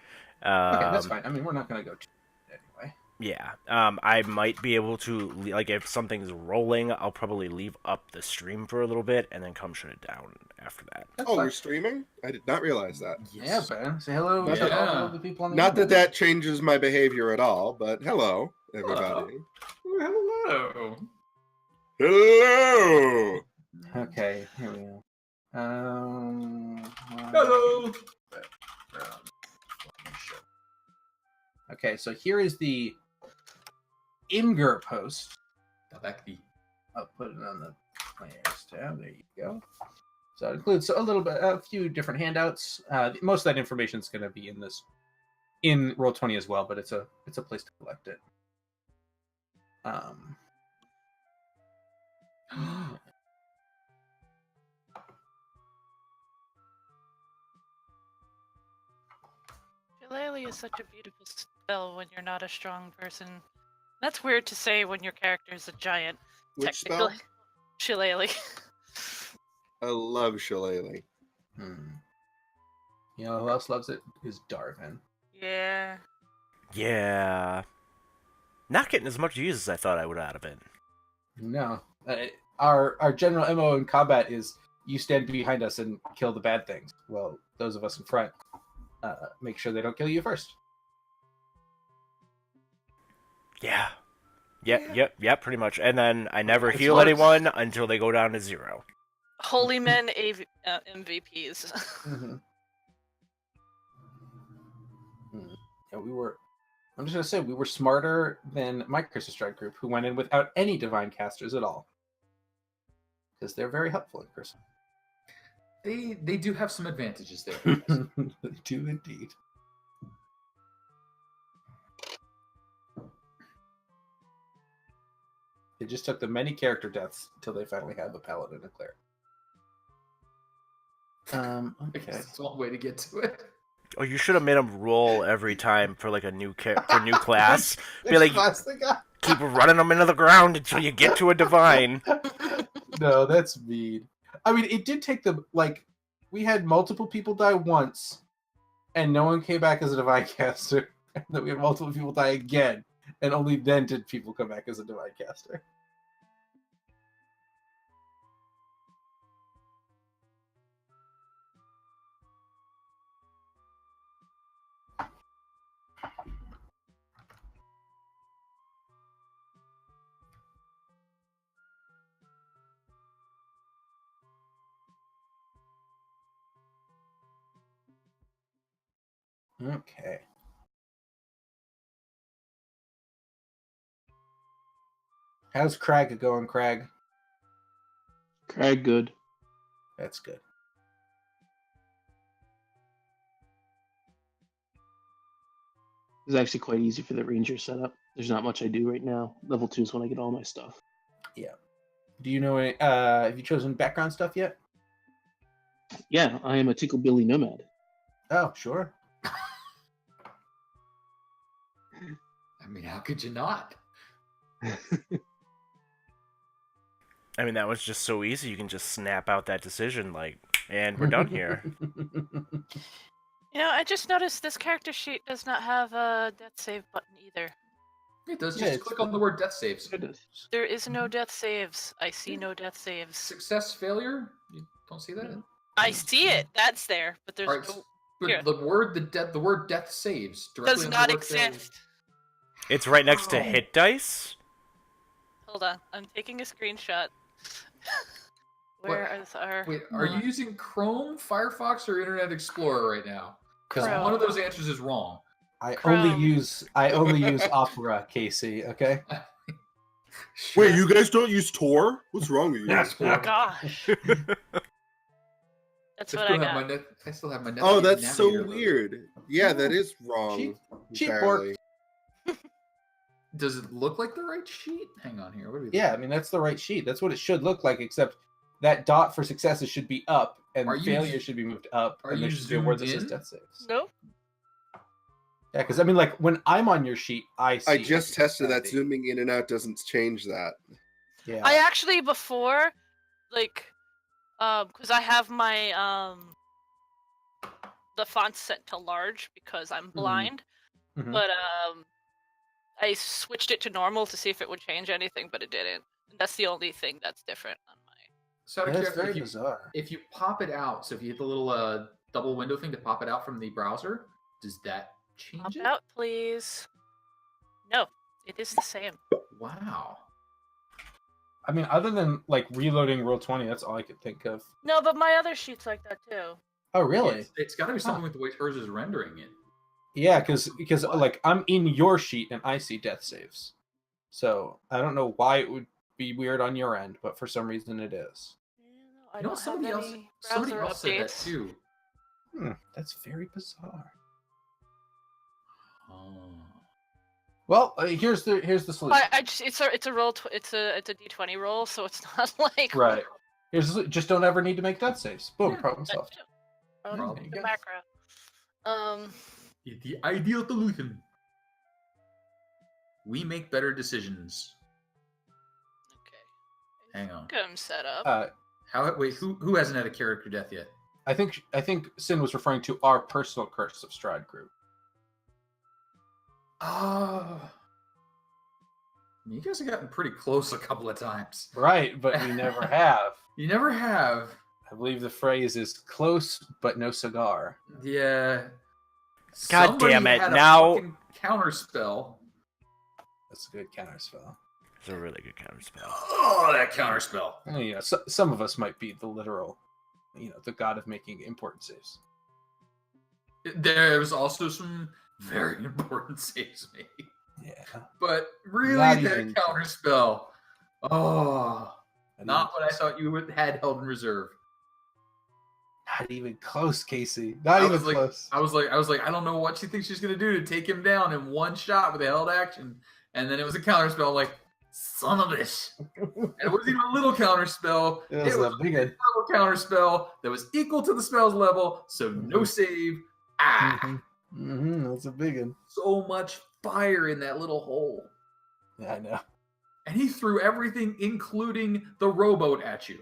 that's fine. I mean, we're not going to go anyway. Yeah, I might be able to, like, if something's rolling, I'll probably leave up the stream for a little bit and then come shut it down after that. That's Oh, fine. we're streaming? I did not realialize that. Yeah, Ben. Say hello Not to that- all of the people on the Not that internet. that changes my behavior at all, but hello, everybody. Hello. Hello! Okay, here we go. Hello. Okay, so here is the Imgur post. Tabaxi. I'll put it on the players tab. There you go. So it includes a few different handouts. Most of that information is going to be in Roll20 as well, but it's a place to collect it. Shillelagh is such a beautiful spell when you're not a strong person. That's weird to say when your character is a giant. Which spell? Technically. Shillelagh. I love Shillelagh. You know who else loves it? Is Darvin. Yeah. Yeah. Not getting as much use as I thought I would out of it. No. Our general MO in combat is you stand behind us and kill the bad things. Well, those of us in front, make sure they don't kill you first. Yeah. Yep, pretty much. And then I never It's heal what- anyone until they go down to 0. Holy men MVPs. Yeah, I'm just gonna say we were smarter than my Curse Strike group, who went in without any divine casters at all, because they're very helpful in person. They do have some advantages there. They do indeed. It just took them many character deaths until they finally had the paladin and cleric. I Okay. guess that's one way to get to it. Oh, you should have made them roll every time for like a new new class. Be Which like, class they got? keep running them into the ground until you get to a divine. No, that's mean. I mean, it did take them, like, we had multiple people die once, and no one came back as a divine caster. And then we had multiple people die again, and only then did people come back as a divine caster. Okay. How's Crag going, Crag? Crag good. That's good. It's actually quite easy for the ranger setup. There's not much I do right now. Level 2 is when I get all my stuff. Do you know any, have you chosen background stuff yet? Yeah, I am a Tickle Billy Nomad. Oh, sure. I mean, how could you not? I mean, that was just so easy. You can just snap out that decision, like, and we're done here. You know, I just noticed this character sheet does not have a death save button either. It does. Yeah, Just it's click on the word death saves. There is no death saves. I see no death saves. Success, failure. You don't see that? I see it. That's there, but there's All right, no. but Here. the word death saves directly Does under not the word failure. exist. It's right next to Oh. hit dice. Hold on, I'm taking a screenshot. Where is our? Wait, are you using Chrome, Firefox, or Internet Explorer right now? Because Chrome. one of those answers is wrong. I Chrome. only use Opera, Casey. Okay. Wait, you guys don't use Tor? What's wrong with you? Yes, Oh gosh. That's what I got. I still have my net. Oh, that's so navigator loaded. weird. Yeah, that is wrong. Cheap entirely. Does it look like the right sheet? Hang on here. What do we? Yeah, I mean that's the right sheet. That's what it should look like. Except that dot for successes should be up, and Are you failure z- should be moved up. are and there you should be a word that zoomed says in? death saves. No. Yeah, because I mean, like when I'm on your sheet, I see. I just tested that. 70. Zooming in and out doesn't change that. Yeah. I actually before, like, because I have my the font set to large because I'm blind, Mhm. but I switched it to normal to see if it would change anything, but it didn't. And that's the only thing that's different on my. So out of That's curiosity, very bizarre. if you pop it out, so if you hit the little double window thing to pop it out from the browser, does that change Pop it? out, please. No, it is the same. Wow. I mean, other than like reloading Roll20, that's all I could think of. No, but my other sheet's like that too. Oh, really? It's got to be something with the way hers is rendering it. Yeah, because What? like I'm in your sheet and I see death saves, so I don't know why it would be weird on your end, but for some reason it is. I You know, don't somebody have else, any somebody browser else said that updates. too. That's very bizarre. Oh. Well, here's the solution. I just, it's a roll. It's a D20 roll, so it's not like Right. Just don't ever need to make death saves. Boom, Yeah. problem solved. Problem. There you The go. macro. The ideal solution. We make better decisions. Okay. Hang on. I'm set up. Wait, who hasn't had a character death yet? I think Sin was referring to our personal Curse of Strahd group. Oh. You guys have gotten pretty close a couple of times. Right, but we never have. You never have. I believe the phrase is close but no cigar. Yeah. God Somebody damn it, had a now- fucking counter spell. That's a good counter spell. It's a really good counter spell. Oh, that counter spell. You know, some of us might be the literal, the god of making important saves. There was also some very important saves made. Yeah. But really, Not that even- counter spell. Oh, Not not even what I close. thought you had held in reserve. Not even close, Casey. Not I even was like- close. I was like, I don't know what she thinks she's gonna do to take him down in one shot with a held action, and then it was a counter spell. I'm like, son of a bitch. And it wasn't even a little counter spell. It was a big one. little counter spell that was equal to the spell's level, so no save. Ah, That's a big one. so much fire in that little hole. Yeah, I know. And he threw everything, including the rowboat, at you.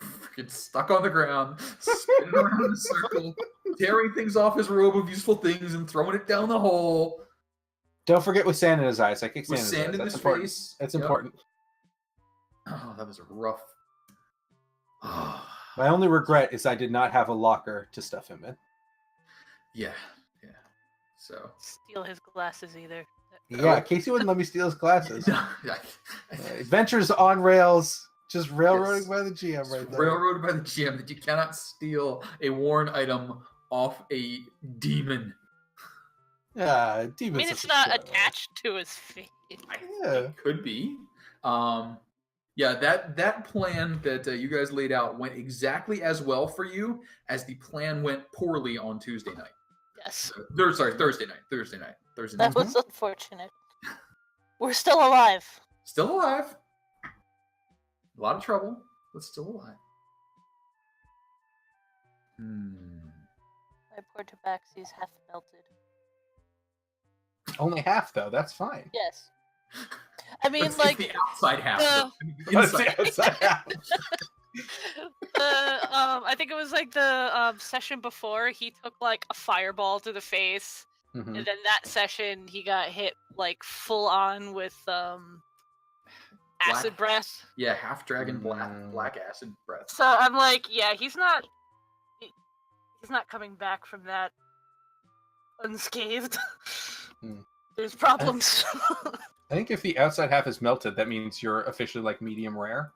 Freaking stuck on the ground, spinning around in a circle, tearing things off his robe of useful things and throwing it down the hole. Don't forget with sand in his eyes. I kick With sand sand in his in eyes. his That's important. face. That's Yep. important. Oh, that was a rough. Oh, My only regret is I did not have a locker to stuff him in. yeah. So. Steal his glasses either. Yeah, Casey wouldn't let me steal his glasses. No, Adventures on rails, just railroading Yes. by the GM right there. Railroaded by the GM that you cannot steal a worn item off a demon. Yeah, I demons. mean, are it's for not sure. attached to his face. Yeah. It could be. Yeah, that plan that you guys laid out went exactly as well for you as the plan went poorly on Tuesday night. Yes, Thursday night. Thursday that night. was unfortunate. We're still alive. Still alive. A lot of trouble, but still alive. My poor Tabaxi's half melted. Only half though. That's fine. Yes. I mean, It's like the outside half. the- The inside. I think it was like the session before he took like a fireball to the face, Mhm. and then that session he got hit like full on with Acid breath. Yeah, half dragon black acid breath. So I'm like, yeah, he's not coming back from that unscathed. There's problems. I think if the outside half is melted, that means you're officially like medium rare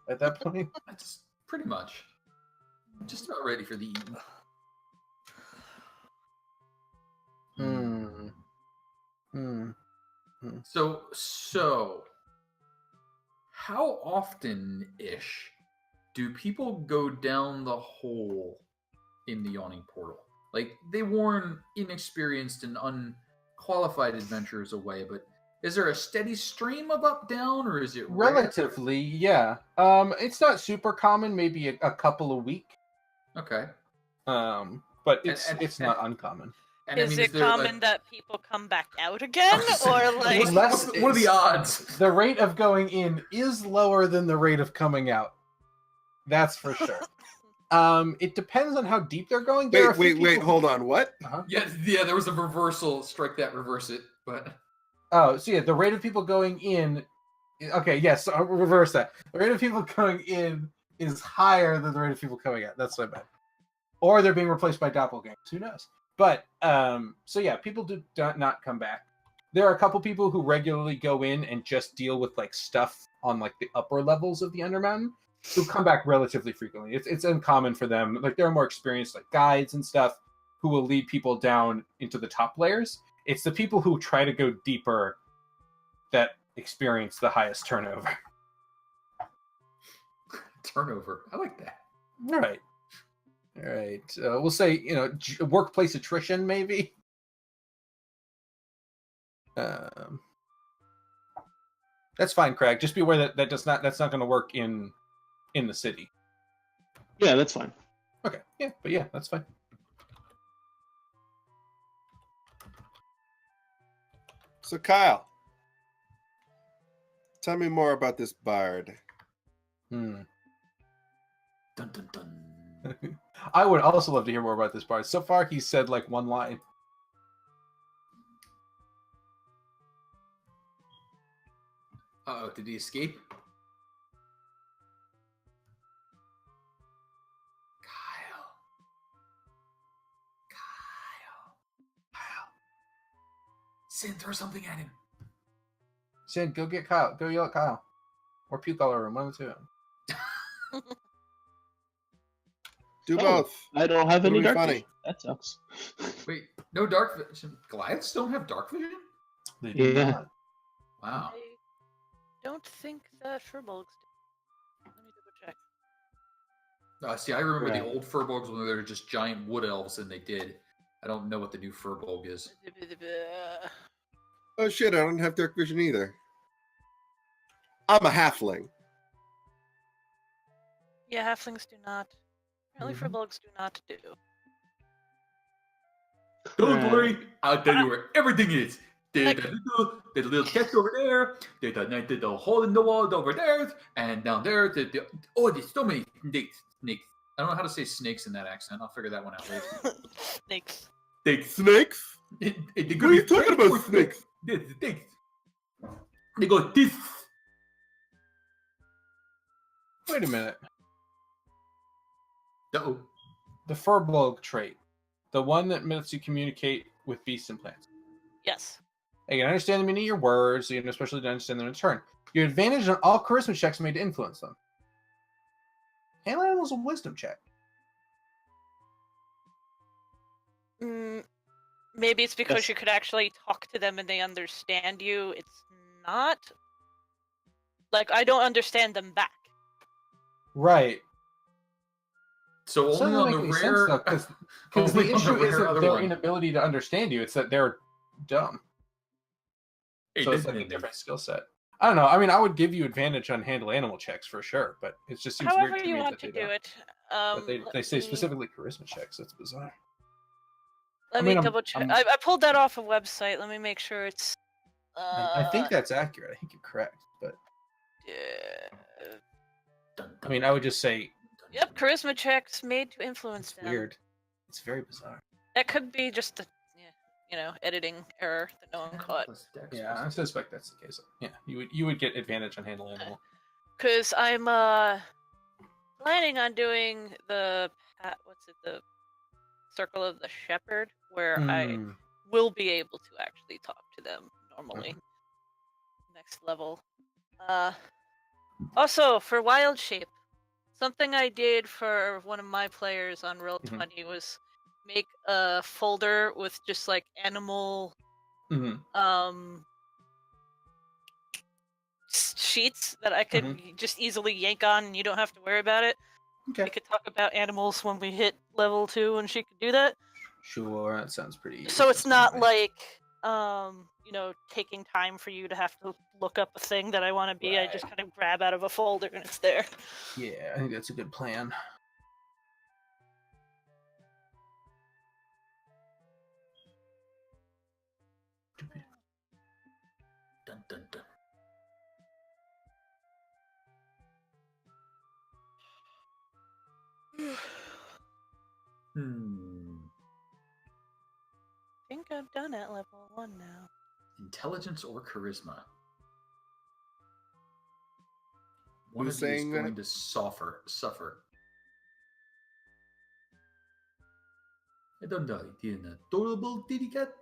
at that point. That's pretty much. I'm just about ready for the eating. So, how often-ish do people go down the hole in the Yawning Portal? Like, they warn inexperienced and unqualified adventurers away, but is there a steady stream of up-down, or is it rare? Relatively, yeah. It's not super common, maybe a couple a week. Okay. But it's not uncommon. And is it common that people come back out again, or like what are the odds? The rate of going in is lower than the rate of coming out. That's for sure. It depends on how deep they're going. Wait, hold on. What? Yeah, there was a reversal. Strike that, reverse it. But the rate of people going in. Okay, yes, I'll reverse that. The rate of people going in is higher than the rate of people coming out. That's what I meant. Or they're being replaced by doppelgangers. Who knows? But people do not come back. There are a couple people who regularly go in and just deal with like stuff on like the upper levels of the Undermountain, who come back relatively frequently. It's uncommon for them. Like there are more experienced like guides and stuff who will lead people down into the top layers. It's the people who try to go deeper that experience the highest turnover. Turnover. I like that. All right. We'll say, workplace attrition, maybe. That's fine, Crag. Just be aware that's not going to work in the city. Yeah, that's fine. Okay. Yeah, that's fine. So, Kyle, tell me more about this bard. Dun dun dun. I would also love to hear more about this bard. So far, he's said like one line. Uh-oh, did he escape? Kyle. Sin, throw something at him. Sin, go get Kyle. Go yell at Kyle. Or puke all over him. One of the two. Do both. I don't have It'll any be dark funny. vision. That sucks. Wait, no dark vision. Goliaths don't have dark vision? They do Yeah. not. Wow. I don't think that Firbolgs do. Let me double check. See, I remember Right. the old Firbolgs when they were just giant wood elves, and they did. I don't know what the new Firbolg is. Oh shit, I don't have dark vision either. I'm a halfling. Yeah, halflings do not. Apparently Firbolgs do not do. Don't worry, I'll tell you where everything is. There's a little chest over there. There's a nice little hole in the wall over there, and down there. There's so many snakes. I don't know how to say snakes in that accent. I'll figure that one out later. Snakes. Snakes? What are you talking about, snakes? Snakes. They go this. Wait a minute. Uh-oh. The Firblog trait. The one that lets you communicate with beasts and plants. Yes. You can understand the meaning of your words, so you can especially understand them in turn. Your advantage on all charisma checks made to influence them. Handle animals a wisdom check. Maybe it's because Yes. you could actually talk to them and they understand you. It's not. Like, I don't understand them back. Right. So only Doesn't on make the any rare. sense, though, because the only on issue rare isn't other their one. inability to understand you; it's that they're dumb. Hey, So it's like a different skill set. I don't know. I mean, I would give you advantage on handle animal checks for sure, but it just seems However weird to you me want that to they do don't. it. But Let they say me- specifically charisma checks. That's bizarre. Let I me mean, I'm- double check. I'm- I pulled that off a website. Let me make sure it's. I think that's accurate. I think you're correct, but I mean, I would just say Yep, charisma checks made to influence it's them. weird. It's very bizarre. That could be just the. editing error that no one caught. Yeah, I suspect that's the case. Yeah, you would get advantage on handle animal. Because I'm planning on doing the Circle of the Shepherd, where I will be able to actually talk to them normally. Next level. Also, for Wild Shape, something I did for one of my players on Roll20 was make a folder with just like animal sheets that I could just easily yank on, and you don't have to worry about it. Okay. We could talk about animals when we hit level 2, and she could do that. Sure, that sounds pretty. So it's not like taking time for you to have to look up a thing that I want to be. Right. I just kind of grab out of a folder and it's there. Yeah, I think that's a good plan. Dun, dun, dun. I think I'm done at level 1 now. Intelligence or charisma? One Who's of you is saying going that? to suffer. I don't know. An adorable kitty cat.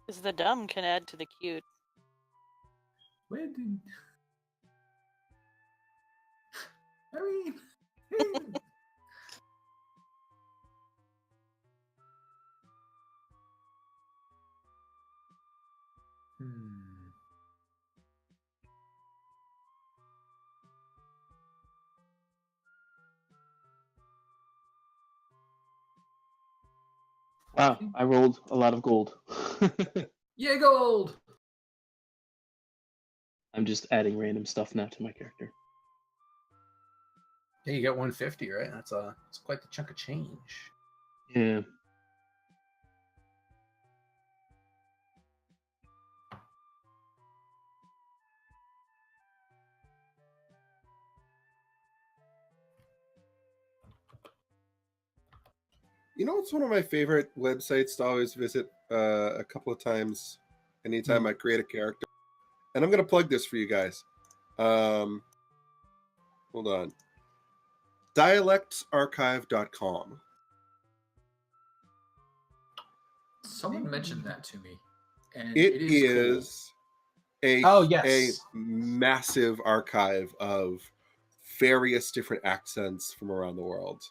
Because the dumb can add to the cute. Where did... I mean... Wow, I rolled a lot of gold. Yeah, gold! I'm just adding random stuff now to my character. Yeah, you got 150, right? That's quite the chunk of change. Yeah. You know, it's one of my favorite websites to always visit a couple of times anytime I create a character. And I'm going to plug this for you guys. Hold on. Dialectsarchive.com. Someone mentioned that to me. And It is cool. A massive archive of various different accents from around the world.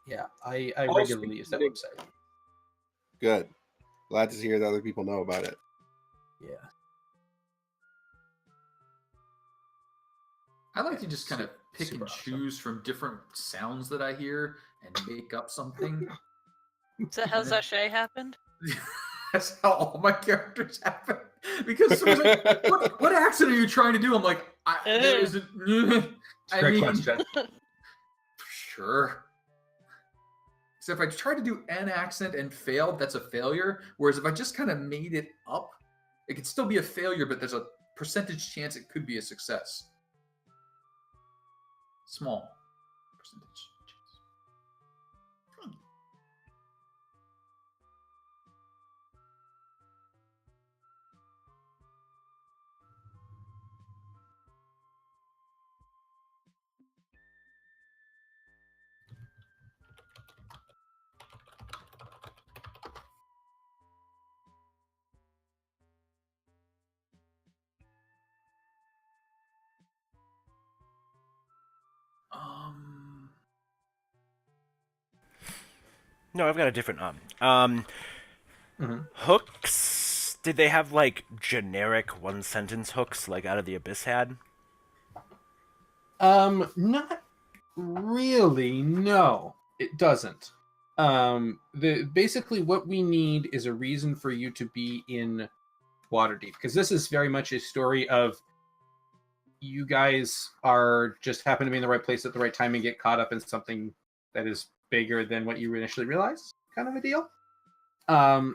Yeah, I regularly use that website. Good. Glad to hear that other people know about it. Yeah. I like to just kind of pick and choose from different sounds that I hear and make up something. Is that how Sachet happened? That's how all my characters happen. Because someone's like, what accent are you trying to do? I'm like, there isn't. Great question. Sure. So if I try to do an accent and failed, that's a failure. Whereas if I just kind of made it up, it could still be a failure, but there's a percentage chance it could be a success. Small percentage chance. No, I've got a different hooks. Did they have like generic one-sentence hooks like Out of the Abyss had? Not really. No, it doesn't. Basically what we need is a reason for you to be in Waterdeep, because this is very much a story of you guys are just happen to be in the right place at the right time and get caught up in something that is bigger than what you initially realized, kind of a deal.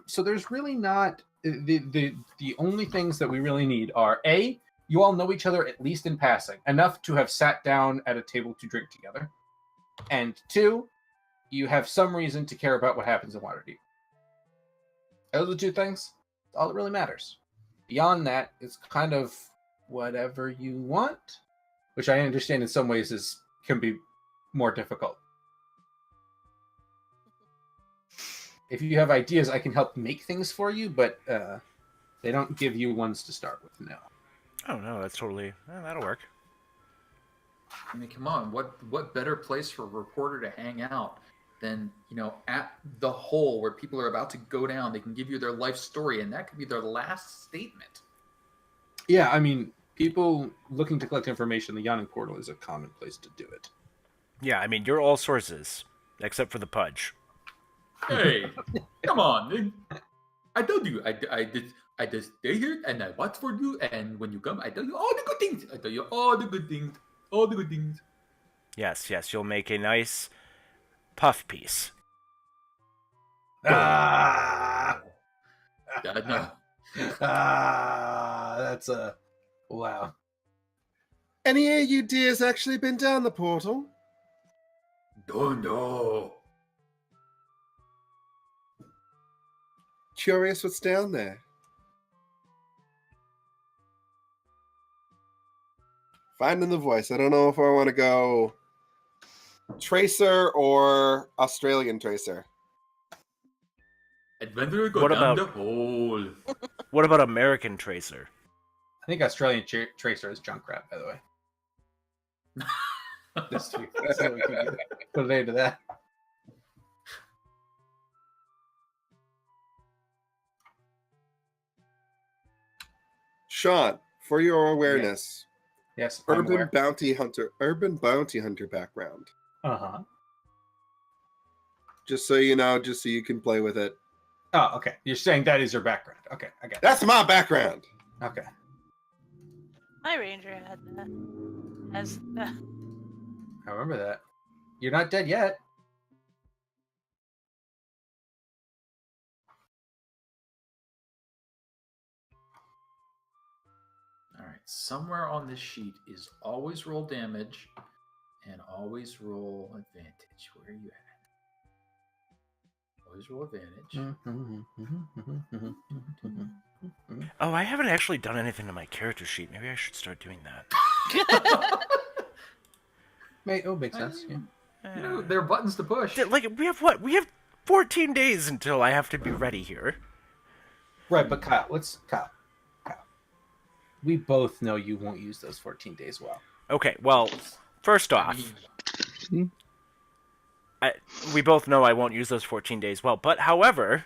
So there's really not the only things that we really need are A, you all know each other at least in passing, enough to have sat down at a table to drink together. And 2, you have some reason to care about what happens in Waterdeep. Those are the 2 things. That's all that really matters. Beyond that, it's kind of whatever you want, which I understand in some ways can be more difficult. If you have ideas, I can help make things for you, but they don't give you ones to start with, no. Oh, no, that's totally... that'll work. I mean, come on. What better place for a reporter to hang out than, at the hole where people are about to go down? They can give you their life story, and that could be their last statement. Yeah, I mean, people looking to collect information, the Yawning Portal is a common place to do it. Yeah, I mean, you're all sources, except for the Pudge. Hey, come on. I told you, I just stay here and I watch for you, and when you come, I tell you all the good things. I tell you all the good things. All the good things. Yes, you'll make a nice puff piece. Ah! No. That's a... Wow. Any of you dears actually been down the portal? No. Curious what's down there. Finding the voice. I don't know if I want to go Tracer or Australian Tracer. Adventurer go What down about- the hole. What about American Tracer? I think Australian Tracer is Junkrat, by the way. Just so we can put it into that. Sean, for your awareness, Yes. I'm urban aware. bounty hunter background. Uh-huh. Just so you know, just so you can play with it. Oh, okay. You're saying that is your background. Okay, I got it. That's my background. Okay. My ranger had that. As that. I remember that. You're not dead yet. All right. Somewhere on this sheet is always roll damage and always roll advantage. Where are you at? Always roll advantage. Oh, I haven't actually done anything to my character sheet. Maybe I should start doing that. Makes sense. Yeah. There are buttons to push. Like, we have what? We have 14 days until I have to be ready here. Right, but Kyle. We both know you won't use those 14 days well. Okay, well, first off, we both know I won't use those 14 days well, but however,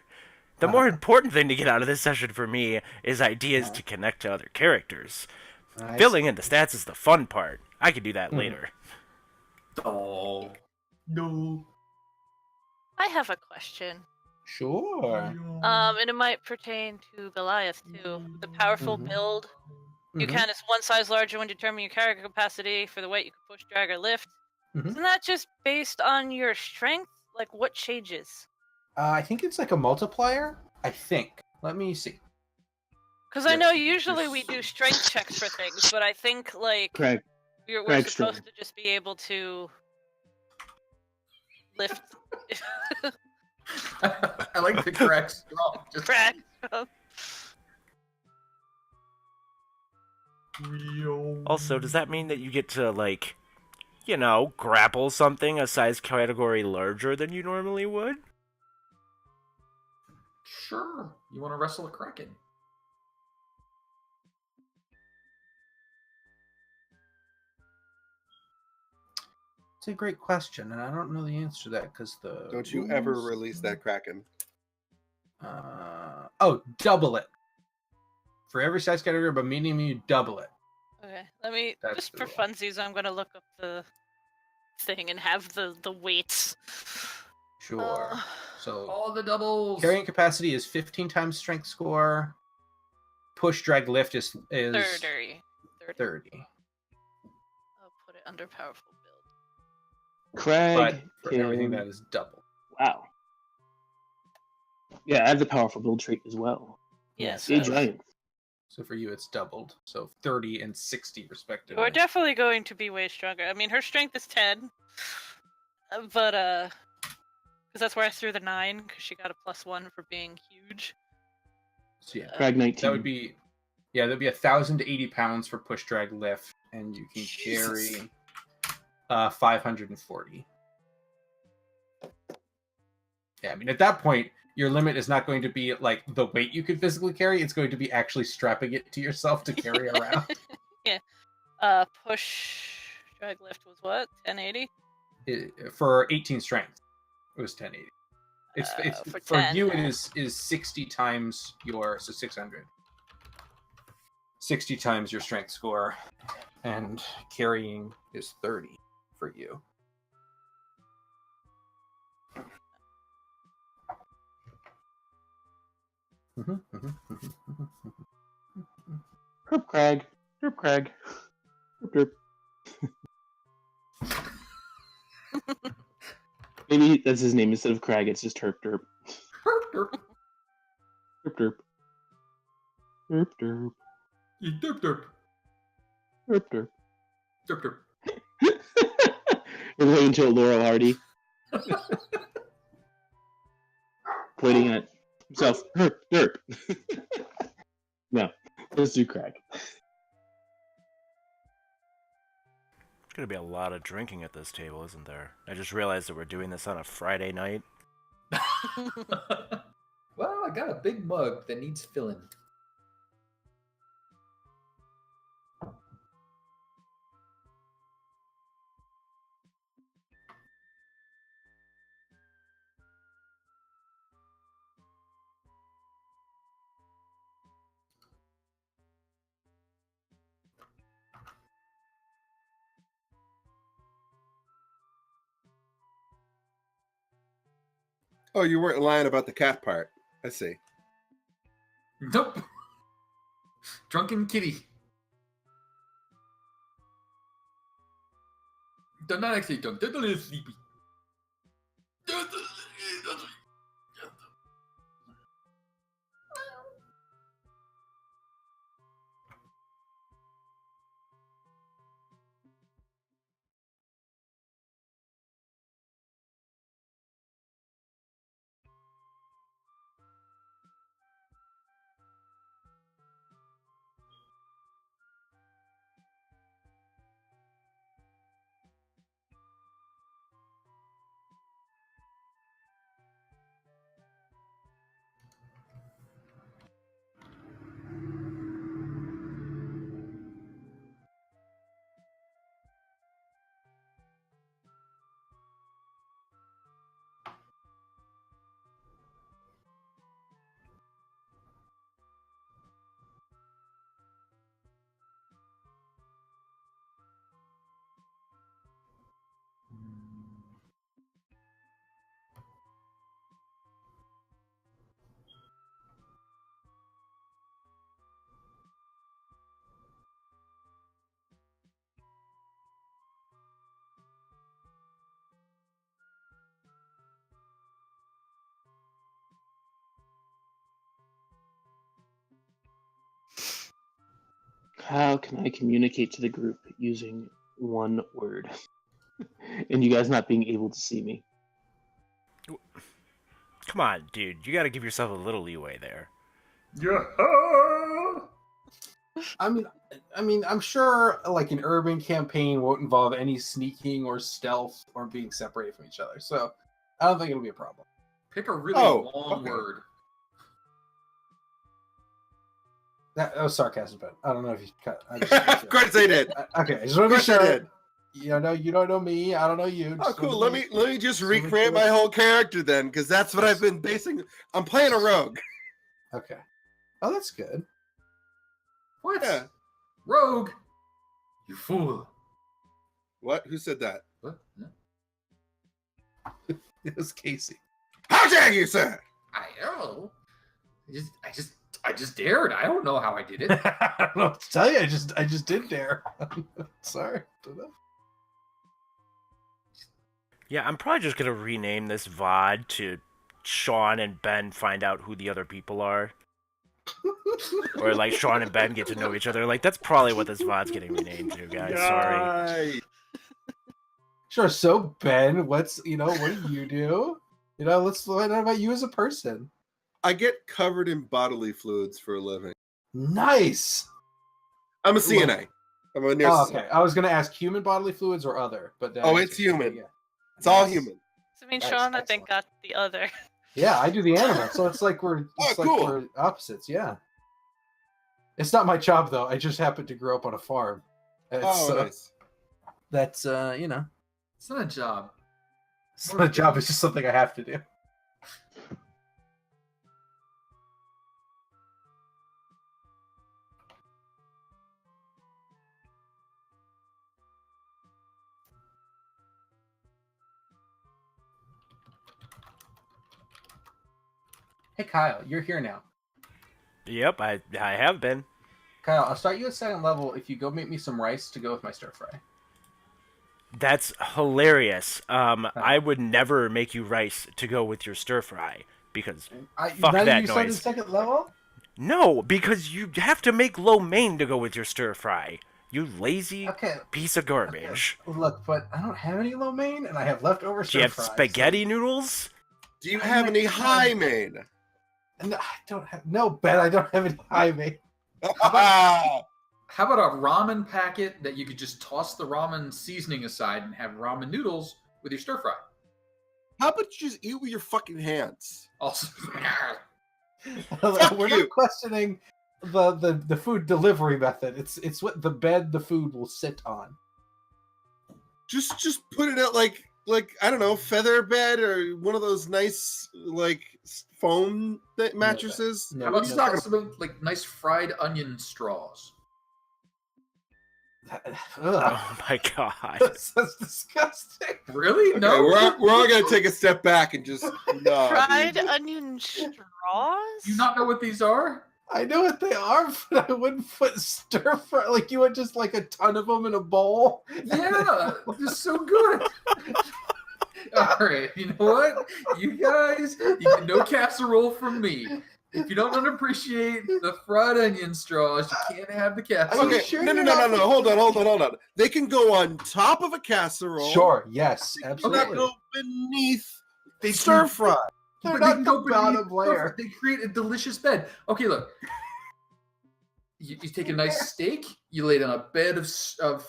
the more important thing to get out of this session for me is ideas to connect to other characters. Filling in the stats is the fun part. I can do that later. Oh, no. I have a question. Sure. And it might pertain to Goliath too. The powerful build. You can is one size larger when determining your character capacity for the weight you can push, drag, or lift. Isn't that just based on your strength? Like, what changes? I think it's like a multiplier. I think. Let me see. Because I know usually we do strength checks for things, but I think like Crag. we're Crag's supposed strong. to just be able to lift. I like the crack strong. Just Crack. Also, does that mean that you get to, like, grapple something a size category larger than you normally would? Sure. You want to wrestle a kraken? It's a great question, and I don't know the answer to that because the Don't you ever release that Kraken. Double it. For every size category, but medium, you double it. Okay, let me That's just the for rule. funsies. I'm gonna look up the thing and have the weights. Sure. So All the doubles. carrying capacity is 15 times strength score. Push, drag, lift is 30. 30. I'll put it under powerful build. Crag. But for everything can- that is double. Wow. Yeah, I have the powerful build trait as well. Yes. Hey, giant. So for you, it's doubled. So 30 and 60 respectively. You're definitely going to be way stronger. I mean, her strength is 10, but because that's where I threw the 9, because she got a +1 for being huge. So yeah, Crag 19. that would be, that'd be 1,080 pounds for push drag lift, and you can carry 540. Yeah, I mean, at that point, your limit is not going to be like the weight you could physically carry. It's going to be actually strapping it to yourself to carry around. Yeah. Push drag lift was what? 1080? For 18 strength, it was 1080. It's for for 10. you. It is 60 times your 600. 60 times your strength score, and carrying is 30 for you. Herp Crag. Herp Crag. Herp derp. Maybe that's his name instead of Crag. It's just Herp derp. Derp. Herp derp. Herp derp. You derp derp. Herp derp. Derp derp. We're going into a Laurel Hardy. Pointing at himself. Herp derp. No, let's do Crag. There's gonna be a lot of drinking at this table, isn't there? I just realized that we're doing this on a Friday night. Well, I got a big mug that needs filling. Oh, you weren't lying about the cat part. I see. Nope. Drunken kitty. They're not actually drunk. They're a little sleepy. How can I communicate to the group using one word? And you guys not being able to see me. Come on, dude. You gotta give yourself a little leeway there. Yeah. I mean, I'm sure like an urban campaign won't involve any sneaking or stealth or being separated from each other. So I don't think it'll be a problem. Pick a really Oh, long okay. word. That was sarcasm, but I don't know if you cut. Of course I did. Okay, I just want to be Of course I sure. did. You know, you don't know me. I don't know you. Oh, Just cool. wanna Let be- me just just wanna be recreate sure. my whole character then, because that's what I've been basing. I'm playing a rogue. Okay. Oh, that's good. What? Yeah. Rogue. You fool. What? Who said that? What? It was Casey. How dare you, sir? I don't know. I just dared. I don't know how I did it. I don't know what to tell you. I just did dare. Sorry. Don't know. Yeah, I'm probably just gonna rename this VOD to Sean and Ben find out who the other people are. Or like Sean and Ben get to know each other. Like that's probably what this VOD's getting renamed to, guys. Sorry. Yay. Sure. So Ben, what do you do? Let's find out about you as a person. I get covered in bodily fluids for a living. Nice. I'm a CNA. I'm a nurse. Oh, okay. I was going to ask human bodily fluids or other, but it's human. Yeah. It's all Nice. human. So, I mean, Nice, Sean, I think, excellent. got the other. Yeah, I do the animal, so it's like we're cool. we're opposites. Yeah. It's not my job though. I just happened to grow up on a farm. Nice. That's It's not a job. it's not a job. It's just something I have to do. Hey Kyle, you're here now. Yep, I have been. Kyle, I'll start you at second level if you go make me some rice to go with my stir fry. That's hilarious. I would never make you rice to go with your stir fry because fuck now that you started noise. second level? No, because you have to make lo mein to go with your stir fry. You lazy Okay. piece of garbage. Look, but I don't have any lo mein, and I have leftover Do stir you have fries. spaghetti noodles? Do you have any high main? No, I don't have. No, Ben, I don't have any high main. How about a ramen packet that you could just toss the ramen seasoning aside and have ramen noodles with your stir fry? How about you just eat with your fucking hands? Also, We're you. not questioning the food delivery method. It's what the bed the food will sit on. Just put it out like I don't know, feather bed or one of those nice like foam mattresses. No, how about you you talking toss them like nice fried onion straws? Ugh, Oh my god. that's disgusting. Really? Okay, No. we're all gonna take a step back and just no, Fried dude. onion straws? Do you not know what these are? I know what they are, but I wouldn't put stir fry like you would just like a ton of them in a bowl. Yeah, they're so good. All right, you know what? You guys, you get no casserole from me. If you don't appreciate the fried onion straws, you can't have the casserole. Are you Okay, sure no, you're no, no, not- no, hold on. They can go on top of a casserole. Sure. Yes. They Absolutely. go beneath They stir can- fry. They're but not they can go the bottom beneath the layer. surface. They create a delicious bed. Okay, look. You take a nice steak, you lay it on a bed of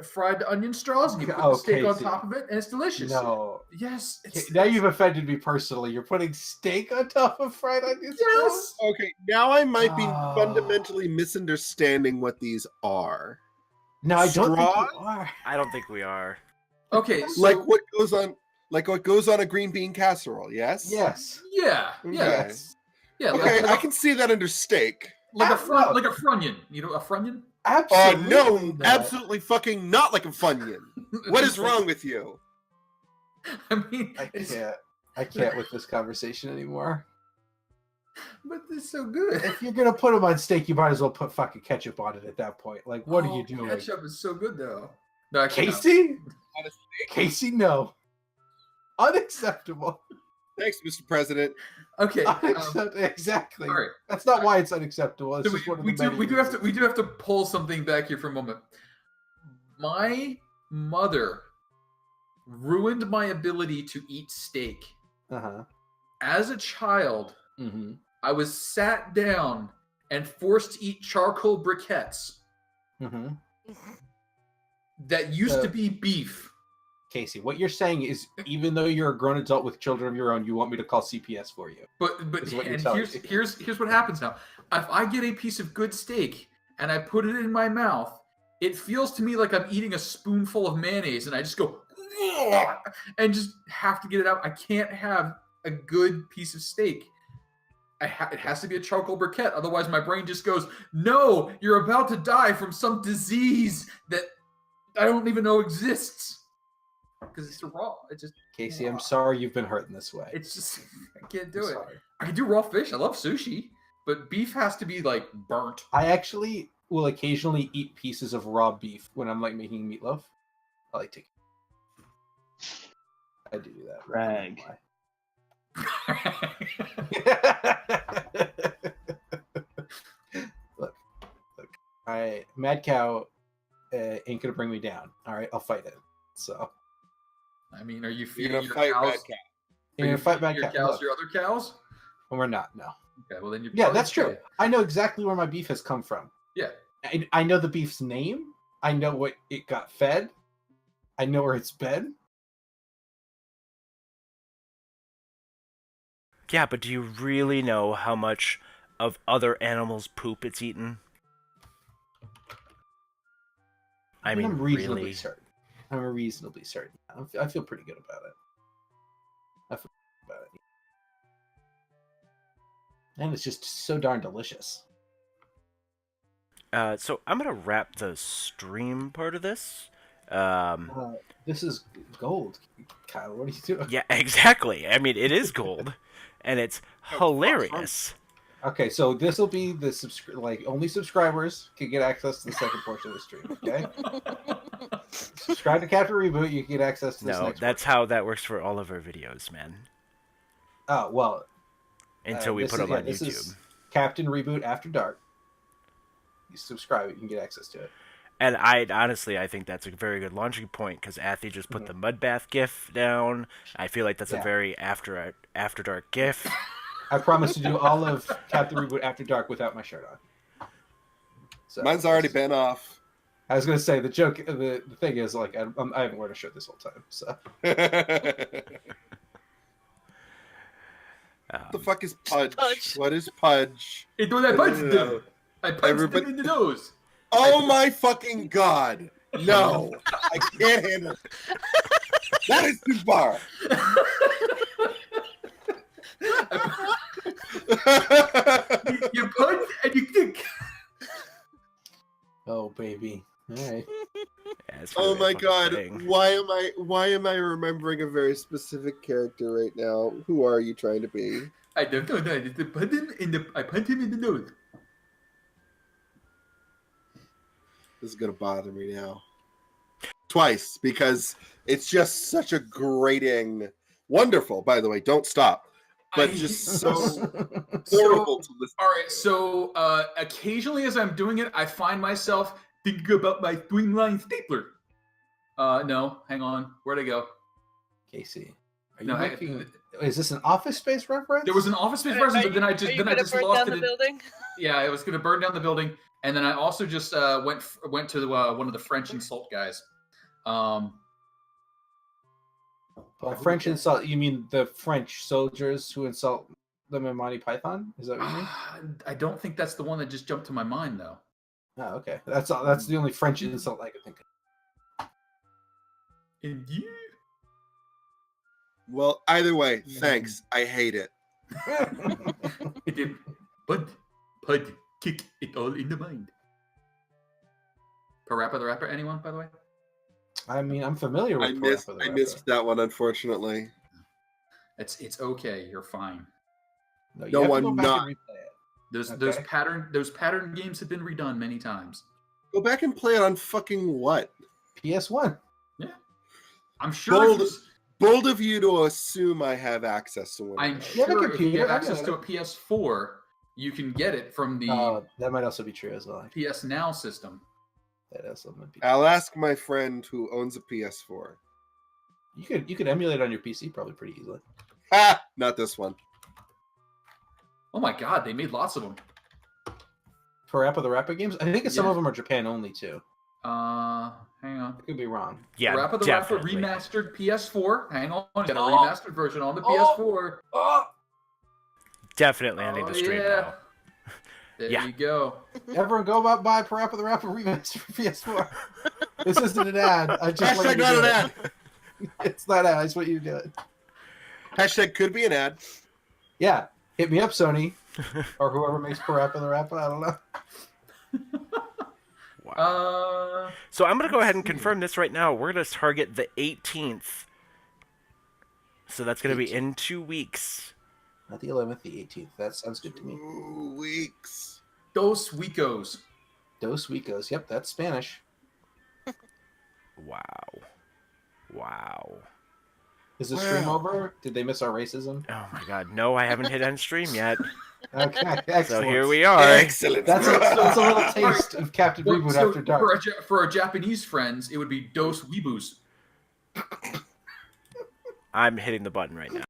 fried onion straws, and you put the steak on Casey. top of it, and it's delicious. No. Yes. It's, Now you've offended me personally. You're putting steak on top of fried onions? Yes. Okay, now I might be Oh. fundamentally misunderstanding what these are. No, I don't think Straws? you are. I don't think we are. Okay. So, Like what goes on a green bean casserole, yes? Yes. Yeah. Yeah. Okay. Yes. Yeah. Okay, Like, I can see that under steak. like a No. like a frunion. You know a frunion? Absolutely. No, not. absolutely fucking not like a Funyun. What is wrong with you? I mean, I can't with this conversation anymore. but it's so good. If you're gonna put them on steak, you might as well put fucking ketchup on it at that point. Like, what are you doing, Ketchup is so good though. No, I cannot. Casey? On a steak? Casey, no. Unacceptable. Thanks, Mr. President. Okay. Exactly. all right. That's not why it's unacceptable. It's So just one of we the do have to pull something back here for a moment. My mother ruined my ability to eat steak. Uh-huh. As a child, Mm-hmm. I was sat down and forced to eat charcoal briquettes Mm-hmm. that used to be beef. Casey, what you're saying is, even though you're a grown adult with children of your own, you want me to call CPS for you. But Is what you're and telling me. here's what happens now. If I get a piece of good steak and I put it in my mouth, it feels to me like I'm eating a spoonful of mayonnaise, and I just go and just have to get it out. I can't have a good piece of steak. It has to be a charcoal briquette, otherwise my brain just goes, "No, you're about to die from some disease that I don't even know exists." Because it's raw. It just Casey, I'm sorry you've been hurt in this way. It's just I can't I'm do it. sorry. I can do raw fish. I love sushi, but beef has to be like burnt. I actually will occasionally eat pieces of raw beef when I'm like making meatloaf. I like to. I do that. Crag. Mad Cow ain't gonna bring me down. All right, I'll fight it. So I mean, are you You're feeding gonna your fight cows? Mad Cow. you're gonna fight Mad your Cow. cows, Look, your other cows? we're not. No. Okay, well then you're. Yeah, probably that's true. okay. I know exactly where my beef has come from. Yeah. I know the beef's name. I know what it got fed. I know where it's been. Yeah, but do you really know how much of other animals' poop it's eaten? I mean, I'm reasonably really? certain. I'm reasonably certain. I feel pretty good about it. I feel good about it. And it's just so darn delicious. So I'm gonna wrap the stream part of this. This is gold, Kyle. What are you doing? Yeah, exactly. I mean, it is gold, and it's hilarious. Okay, so this will be the only subscribers can get access to the second portion of the stream. Okay, subscribe to Captain Reboot, you can get access to this. No, next that's portion. how that works for all of our videos, man. Oh well. Until we put them on this YouTube. is Captain Reboot After Dark. You subscribe, you can get access to it. And I think that's a very good launching point because Athy just put the mud bath gif down. I feel like that's a very after dark gif. I promise to do all of Captain Reboot After Dark without my shirt on. So, Mine's already been off. I was gonna say the joke. The thing is, like, I haven't worn a shirt this whole time. So What the fuck is Pudge? Pudge. What is Pudge? Hey, do that punch them. I punched Everybody- them in the nose. Oh my fucking god! No, I can't handle it. That is too far. You punch and you kick. oh baby, all right. Yeah, it's Oh really a my fucking god! thing. Why am I remembering a very specific character right now? Who are you trying to be? I don't know that. I punch him in the nose. This is gonna bother me now. Twice, because it's just such a grating. Wonderful, by the way. Don't stop. But just so horrible to listen. All right, so occasionally as I'm doing it, I find myself thinking about my streamline stapler. No, hang on. Where'd I go? Casey, are you No, making? Is this an Office Space reference? There was an Office Space presence, but then I Are you just gonna burn lost down it. the building? Yeah, I was going to burn down the building, and then I also just went to one of the French insult guys. By French insult, you mean the French soldiers who insult them in Monty Python? Is that what you mean? I don't think that's the one that just jumped to my mind, though. Oh, okay. That's the only French insult I could think of. And you? Well, either way, thanks. I hate it. It did, but Pud kick it all in the mind. Parappa the Rapper, anyone, by the way? I mean, I'm familiar with. I Parappa the missed Rapper. that one, unfortunately. It's okay. You're fine. No, you No, have to I'm go back not. and replay it. Those Okay. those pattern games have been redone many times. Go back and play it on fucking what? PS1. I'm sure. Bold of you to assume I have access to one. I'm of those. You have a sure if you computer, have I access know to a PS4, you can get it from the That might also be true as well. PS Now system. That also might be. I'll ask my friend who owns a PS4. You could emulate it on your PC probably pretty easily. Ha! Not this one. Oh my god, they made lots of them. Parappa the Rapper games. I think some Yeah. of them are Japan only too. Hang on. I could be wrong. Yeah, Rappa the Rapper definitely. remastered PS4. Hang on, got a Oh. remastered version on the PS4. Oh, Definitely ending the stream now. There Yeah. you go. everyone go about buy Parappa the Rapper remaster for PS4. This isn't an ad. I just want Hashtag you to not do an it. ad. It's not an ad. I just want you to do it. Hashtag could be an ad. Yeah, hit me up, Sony, or whoever makes Parappa the Rapper. I don't know. Wow. So I'm going to go ahead and confirm this right now. We're going to target the 18th. So that's going to be in 2 weeks. Not the 11th, the 18th. That sounds good to me. 2 weeks. Dos Weekos. Dos Weekos. Yep, that's Spanish. Wow. Wow. Is the stream Wow. over? Did they miss our racism? Oh my god. No, I haven't hit end stream yet. Okay, excellent. So here we are. Excellent. That's a little Right. taste of Captain Well, Reboot so After Dark. for our Japanese friends, it would be Dos Weeboos. I'm hitting the button right now.